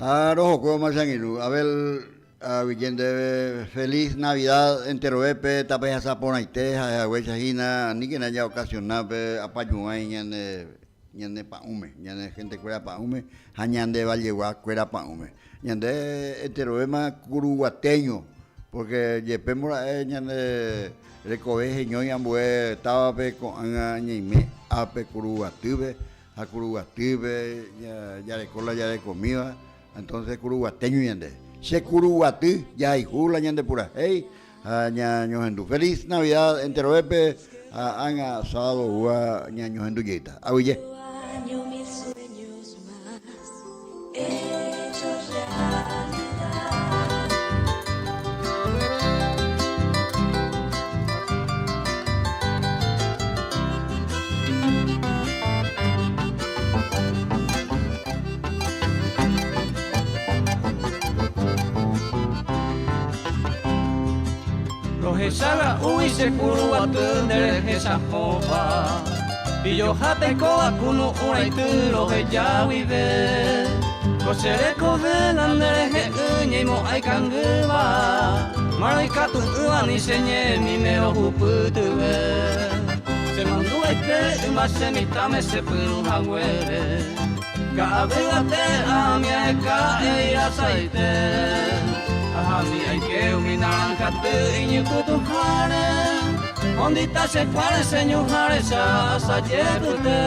Rojo Masangiru, Abel Villende, feliz Navidad en Teroepe, Tapeja Saponaite, Huechajina, ni que haya ocasionado apayuay, ñande paume, ñande gente cuera paume, ñande vallegua cuera paume, ñande Teroema curuguateño, porque yepemora ñande recoveje ñoyambue, estaba con ñime, ape curuguatube, a curuguatube, ya de cola, ya de comida, entonces curuguateño ñande. Se curuguatí, ya hay jula ñande pura. Hey, ñaño hendu. Feliz Navidad en Teroepe, han asado ua ñaño hendu yita. Aguille. Mis sueños más hechos realidad. Rohesala ui se kuruatu nerehesa hoba Pillo hate koa kunu uraitu rohe jawive Kosereko velan nerehe uñeimo aikanguba Maroi katu uani senye mimeo huputuwe Se mandu eke umase mitame se puru hawere Kaabegate amia eka eira saite Ahami aikeu minankatu inyukutu hare Ondita se cuare señujare sa yekute